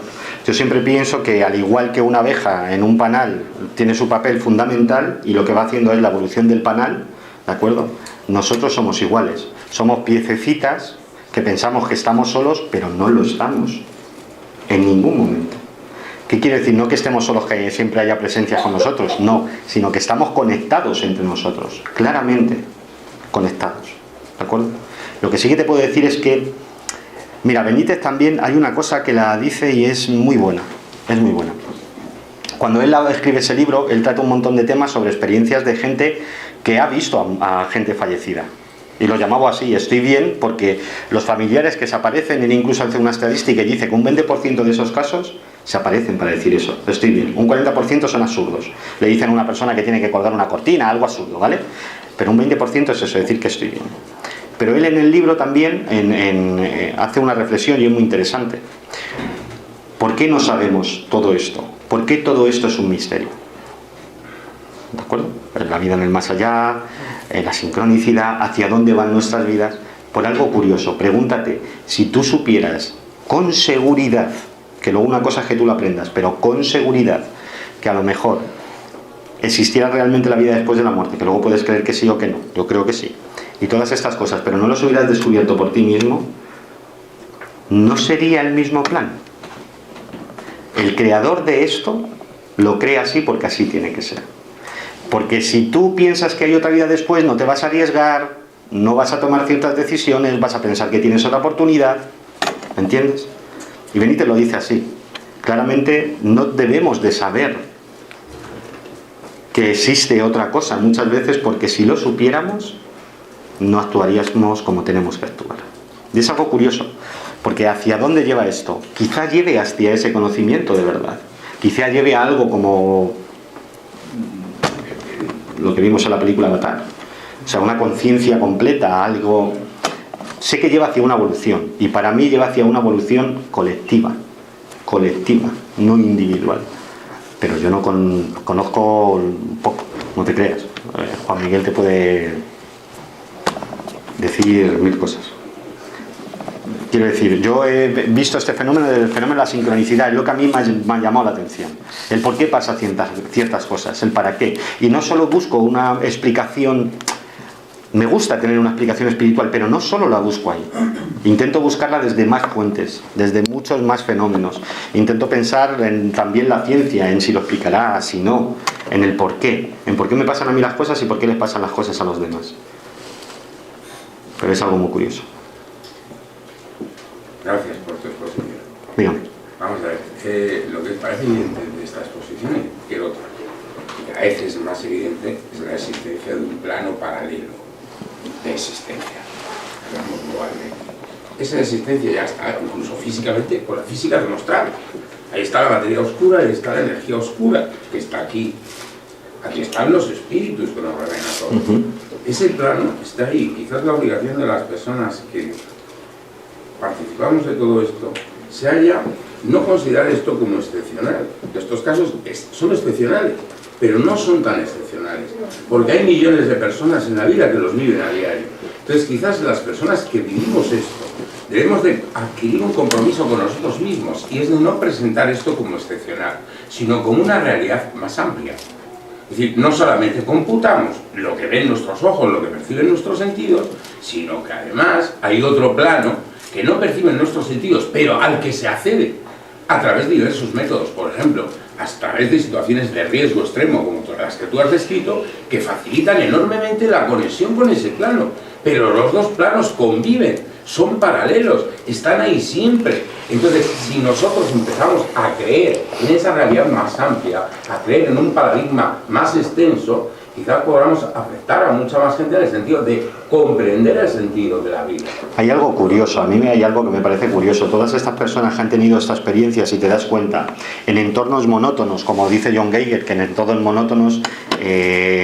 Yo siempre pienso que al igual que una abeja en un panal tiene su papel fundamental y lo que va haciendo es la evolución del panal, ¿de acuerdo? Nosotros somos iguales. Somos piececitas que pensamos que estamos solos, pero no lo estamos. En ningún momento. ¿Qué quiere decir? No que estemos solos, que siempre haya presencia con nosotros, no, sino que estamos conectados entre nosotros, claramente conectados, ¿de acuerdo? Lo que sí que te puedo decir es que, mira, Benítez también hay una cosa que la dice y es muy buena, es muy buena. Cuando él escribe ese libro, él trata un montón de temas sobre experiencias de gente que ha visto a gente fallecida. Y lo llamaba así, estoy bien, porque los familiares que se aparecen, él incluso hace una estadística y dice que un 20% de esos casos se aparecen para decir eso, estoy bien. Un 40% son absurdos. Le dicen a una persona que tiene que colgar una cortina, algo absurdo, ¿vale? Pero un 20% es eso, decir que estoy bien. Pero él en el libro también hace una reflexión y es muy interesante. ¿Por qué no sabemos todo esto? ¿Por qué todo esto es un misterio? ¿De acuerdo? La vida en el más allá, la sincronicidad, hacia dónde van nuestras vidas. Por algo curioso, pregúntate, si tú supieras con seguridad, que luego una cosa es que tú lo aprendas, pero con seguridad, que a lo mejor existiera realmente la vida después de la muerte, que luego puedes creer que sí o que no, yo creo que sí, y todas estas cosas, pero no los hubieras descubierto por ti mismo, ¿no sería el mismo plan? El creador de esto lo crea así porque así tiene que ser. Porque si tú piensas que hay otra vida después, no te vas a arriesgar, no vas a tomar ciertas decisiones, vas a pensar que tienes otra oportunidad, ¿entiendes? Y Benítez lo dice así. Claramente no debemos de saber que existe otra cosa muchas veces, porque si lo supiéramos no actuaríamos como tenemos que actuar. Y es algo curioso, porque ¿hacia dónde lleva esto? Quizá lleve hacia ese conocimiento de verdad, quizá lleve a algo como lo que vimos en la película Avatar, o sea, una conciencia completa, algo. Sé que lleva hacia una evolución, y para mí lleva hacia una evolución colectiva, no individual. Pero yo no conozco un poco, no te creas. Juan Miguel te puede decir 1000 cosas. Quiero decir, yo he visto este fenómeno, del fenómeno de la sincronicidad, es lo que a mí me ha llamado la atención. El por qué pasa ciertas cosas, el para qué. Y no solo busco una explicación. Me gusta tener una explicación espiritual, pero no solo la busco ahí. Intento buscarla desde más fuentes, desde muchos más fenómenos. Intento pensar en también la ciencia, en si lo explicará, si no, en el por qué. En por qué me pasan a mí las cosas y por qué les pasan las cosas a los demás. Pero es algo muy curioso. Gracias por tu exposición. Dígame. Vamos a ver, lo que parece evidente de esta exposición y que otra, que a veces más evidente, es la existencia de un plano paralelo de existencia, hablamos globalmente. Esa existencia ya está, incluso físicamente, con la física demostrada. Ahí está la materia oscura, ahí está la energía oscura, que está aquí. Aquí están los espíritus que nos rodean a todos. Ese plano está ahí. Quizás la obligación de las personas que participamos de todo esto se haya no considerar esto como excepcional. Estos casos son excepcionales, pero no son tan excepcionales, porque hay millones de personas en la vida que los viven a diario. Entonces quizás las personas que vivimos esto debemos de adquirir un compromiso con nosotros mismos, y es de no presentar esto como excepcional, sino como una realidad más amplia. Es decir, no solamente computamos lo que ven nuestros ojos, lo que perciben nuestros sentidos, sino que además hay otro plano que no perciben nuestros sentidos, pero al que se accede a través de diversos métodos, por ejemplo, a través de situaciones de riesgo extremo, como las que tú has descrito, que facilitan enormemente la conexión con ese plano. Pero los dos planos conviven, son paralelos, están ahí siempre. Entonces, si nosotros empezamos a creer en esa realidad más amplia, a creer en un paradigma más extenso, quizás podamos afectar a mucha más gente en el sentido de comprender el sentido de la vida. Hay algo curioso, a mí hay algo que me parece curioso. Todas estas personas que han tenido esta experiencia, si te das cuenta, en entornos monótonos, como dice John Geiger, que en entornos monótonos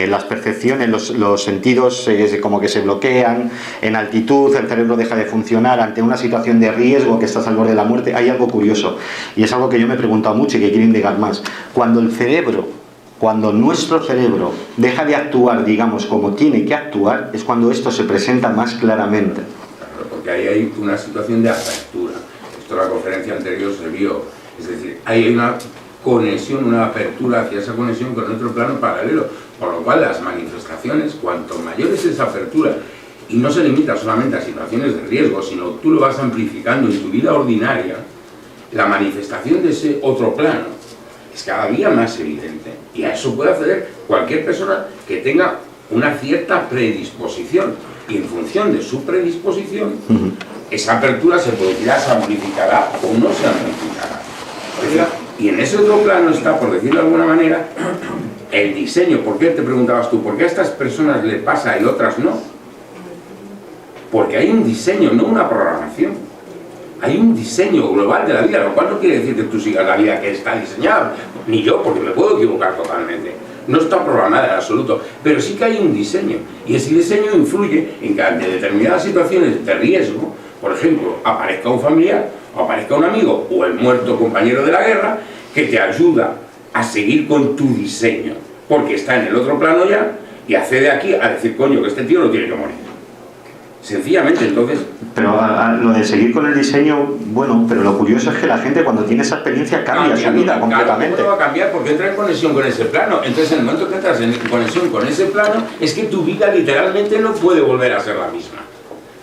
las percepciones, los sentidos como que se bloquean, en altitud el cerebro deja de funcionar ante una situación de riesgo, que estás al borde de la muerte. Hay algo curioso, y es algo que yo me he preguntado mucho y que quiero indagar más. Cuando nuestro cerebro deja de actuar, digamos, como tiene que actuar, es cuando esto se presenta más claramente. Claro, porque ahí hay una situación de apertura. Esto en la conferencia anterior se vio. Es decir, ahí hay una conexión, una apertura hacia esa conexión con otro plano paralelo. Por lo cual las manifestaciones, cuanto mayor es esa apertura, y no se limita solamente a situaciones de riesgo, sino tú lo vas amplificando en tu vida ordinaria, la manifestación de ese otro plano es cada día más evidente, y a eso puede acceder cualquier persona que tenga una cierta predisposición, y en función de su predisposición esa apertura se producirá, se amplificará o no se amplificará. Y en ese otro plano está, por decirlo de alguna manera, el diseño. ¿Por qué te preguntabas tú? ¿Por qué a estas personas le pasa y otras no? Porque hay un diseño, no una programación. Hay un diseño global de la vida, lo cual no quiere decir que tú sigas la vida que está diseñada, ni yo, porque me puedo equivocar totalmente. No está programada en absoluto, pero sí que hay un diseño, y ese diseño influye en que ante determinadas situaciones de riesgo, por ejemplo, aparezca un familiar, o aparezca un amigo, o el muerto compañero de la guerra, que te ayuda a seguir con tu diseño, porque está en el otro plano ya, y accede aquí a decir, coño, que este tío no tiene que morir. Sencillamente, entonces... Pero lo de seguir con el diseño, bueno, pero lo curioso es que la gente cuando tiene esa experiencia cambia su vida completamente. No va a cambiar porque entra en conexión con ese plano. Entonces, en el momento que entras en conexión con ese plano, es que tu vida literalmente no puede volver a ser la misma.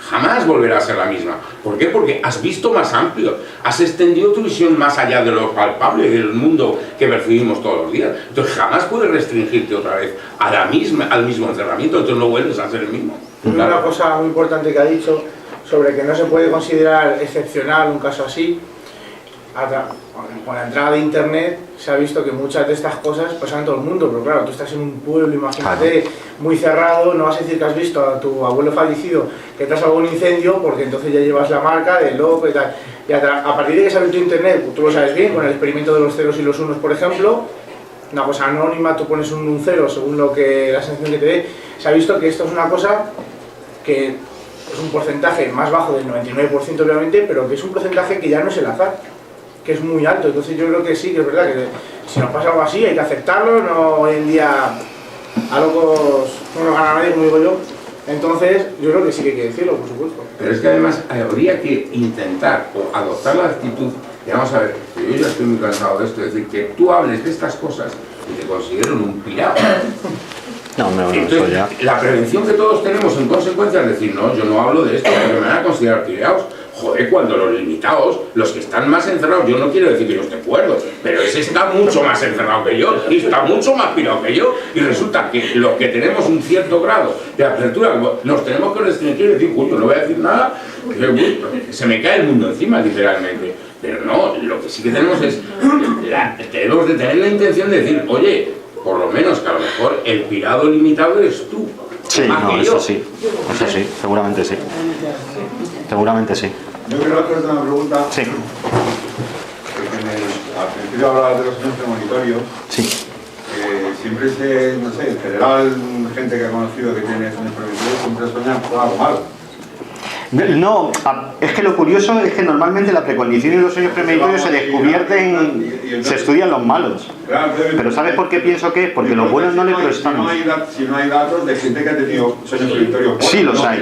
jamás volverá a ser la misma. ¿Por qué? Porque has visto más amplio, has extendido tu visión más allá de lo palpable del mundo que percibimos todos los días. Entonces jamás puedes restringirte otra vez a la misma, al mismo encerramiento, entonces no vuelves a ser el mismo. Una cosa muy importante que ha dicho sobre que no se puede considerar excepcional un caso así. Con la entrada de internet se ha visto que muchas de estas cosas pasan en todo el mundo, pero claro, tú estás en un pueblo, imagínate, muy cerrado, no vas a decir que has visto a tu abuelo fallecido que te has salvado un incendio, porque entonces ya llevas la marca del loco y tal. Y a partir de que se ha abierto internet, tú lo sabes bien, con el experimento de los ceros y los unos, por ejemplo, una cosa anónima, tú pones un cero según lo que la sensación que te dé, se ha visto que esto es una cosa que es un porcentaje más bajo del 99% obviamente, pero que es un porcentaje que ya no es el azar, que es muy alto. Entonces yo creo que sí, que es verdad que si nos pasa algo así hay que aceptarlo, no hoy en día a locos no nos gana nadie, como digo yo. Entonces yo creo que sí que hay que decirlo, por supuesto. Pero es que además habría que intentar o adoptar la actitud, y vamos a ver, yo ya estoy muy cansado de esto, es decir, que tú hables de estas cosas y te consideren un pirado. No, entonces, eso ya. la prevención que todos tenemos en consecuencia es decir, no, yo no hablo de esto porque me van a considerar pirados. Joder, cuando los limitados, los que están más encerrados, yo no quiero decir que yo esté cuerdo, pero ese está mucho más encerrado que yo y está mucho más pirado que yo, y resulta que los que tenemos un cierto grado de apertura nos tenemos que restringir y decir, uy, yo no voy a decir nada, se me cae el mundo encima, literalmente. Pero no, lo que sí que tenemos es, tenemos de tener la intención de decir, oye, por lo menos que a lo mejor el pirado limitado eres tú. Sí, no, eso sí, seguramente sí. Seguramente sí. Yo quiero hacerte una pregunta. Sí. Porque al principio hablabas de los centros premonitorios. Sí. Siempre no sé, en general, gente que ha conocido que tiene sueños premonitorios siempre sueñan con algo malo. No, es que lo curioso es que normalmente la precognición y los sueños premonitorios se descubierten, se estudian los malos. Claro, pero ¿sabes por qué pienso que es? Porque los buenos no le prestamos. Si no hay datos de gente que ha tenido sueños premonitorios. Sí los hay,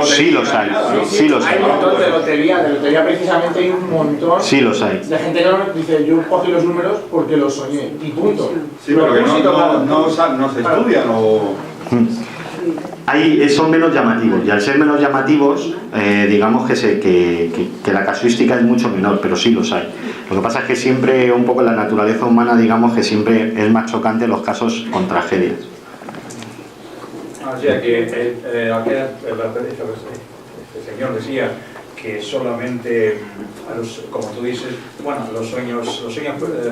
sí los hay, sí los hay. Hay un montón de lotería precisamente hay un montón. Sí los hay. De gente que dice, yo cogí los números porque los soñé, y punto. Sí, pero que no se estudian o... Son menos llamativos, y al ser menos llamativos, digamos que la casuística es mucho menor, pero sí los hay. Lo que pasa es que siempre, un poco en la naturaleza humana, digamos que siempre es más chocante los casos con tragedias. O sea que este señor decía que solamente, como tú dices, bueno, los sueños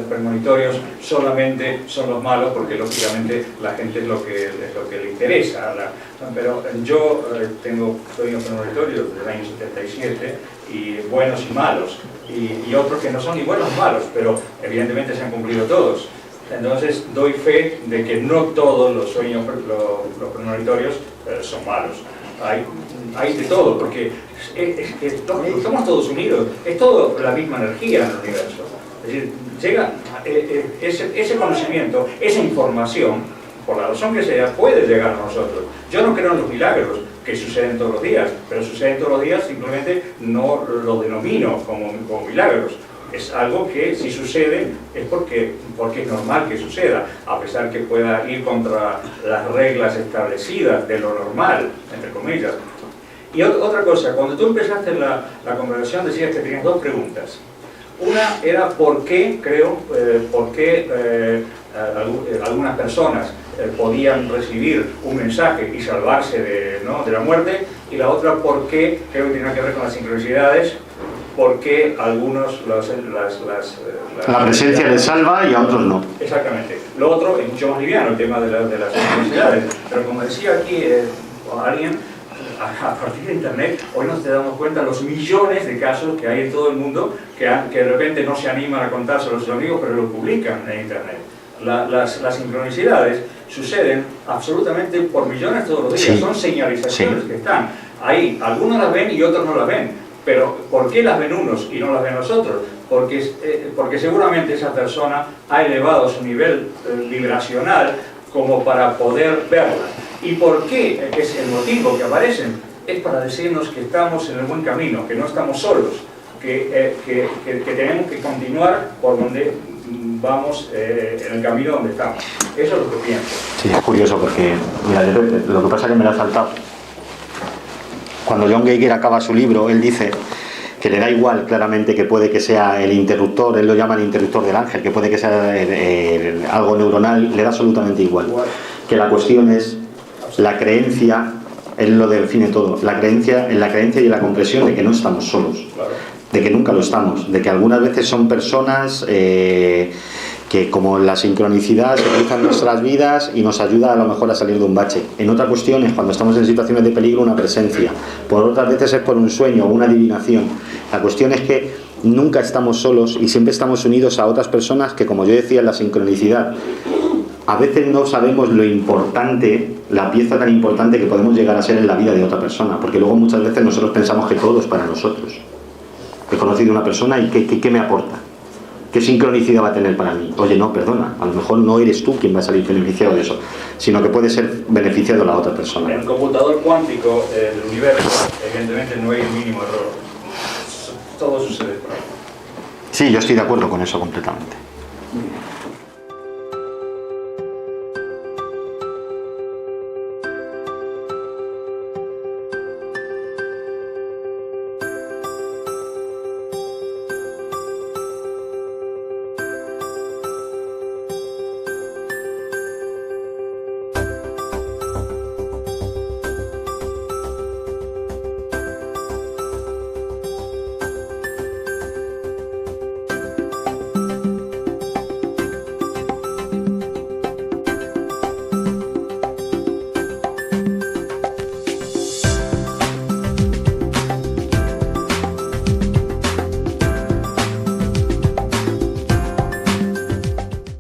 premonitorios solamente son los malos porque lógicamente la gente es lo que le interesa. Pero yo tengo sueños premonitorios del año 77 y buenos y malos, y otros que no son ni buenos ni malos, pero evidentemente se han cumplido todos. Entonces doy fe de que no todos los sueños, los premonitorios son malos. Hay de todo, porque estamos todos unidos, es todo la misma energía en el universo. Es decir, llega ese conocimiento, esa información, por la razón que sea, puede llegar a nosotros. Yo no creo en los milagros que suceden todos los días, pero suceden todos los días, simplemente no lo denomino como milagros. Es algo que si sucede es porque es normal que suceda, a pesar que pueda ir contra las reglas establecidas de lo normal, entre comillas. Y otra cosa, cuando tú empezaste la conversación decías que tenías dos preguntas. Una era por qué algunas personas podían recibir un mensaje y salvarse de la muerte, y la otra por qué, creo que tiene que ver con las sincronicidades, porque algunos la presencia les salva y a otros no. Exactamente. Lo otro es mucho más liviano, el tema de las sincronicidades. Pero como decía aquí alguien, a partir de internet, hoy nos damos cuenta de los millones de casos que hay en todo el mundo que de repente no se animan a contárselo a sus amigos, pero lo publican en internet. Las sincronicidades suceden absolutamente por millones todos los días. Sí. Son señalizaciones que están ahí. Algunos las ven y otros no las ven. Pero ¿por qué las ven unos y no las ven los otros? Porque seguramente esa persona ha elevado su nivel vibracional como para poder verla. ¿Y por qué? Es el motivo que aparecen. Es para decirnos que estamos en el buen camino, que no estamos solos, que tenemos que continuar por donde vamos en el camino donde estamos. Eso es lo que pienso. Sí, es curioso porque, mira, lo que pasa es que me lo ha saltado. Cuando John Geiger acaba su libro, él dice que le da igual claramente que puede que sea el interruptor, él lo llama el interruptor del ángel, que puede que sea algo neuronal, le da absolutamente igual. Que la cuestión es la creencia, él lo define todo, en la creencia y en la comprensión de que no estamos solos, de que nunca lo estamos, de que algunas veces son personas que como la sincronicidad se utiliza en nuestras vidas y nos ayuda a lo mejor a salir de un bache. En otras cuestiones, cuando estamos en situaciones de peligro, una presencia. Por otras veces es por un sueño o una adivinación. La cuestión es que nunca estamos solos y siempre estamos unidos a otras personas que, como yo decía, en la sincronicidad, a veces no sabemos lo importante, la pieza tan importante que podemos llegar a ser en la vida de otra persona, porque luego muchas veces nosotros pensamos que todo es para nosotros. He conocido a una persona y ¿qué me aporta? ¿Qué sincronicidad va a tener para mí? Oye, no, perdona, a lo mejor no eres tú quien va a salir beneficiado de eso, sino que puede ser beneficiado la otra persona. En el computador cuántico del universo, evidentemente no hay un mínimo error. Todo sucede por ahí. Sí, yo estoy de acuerdo con eso completamente.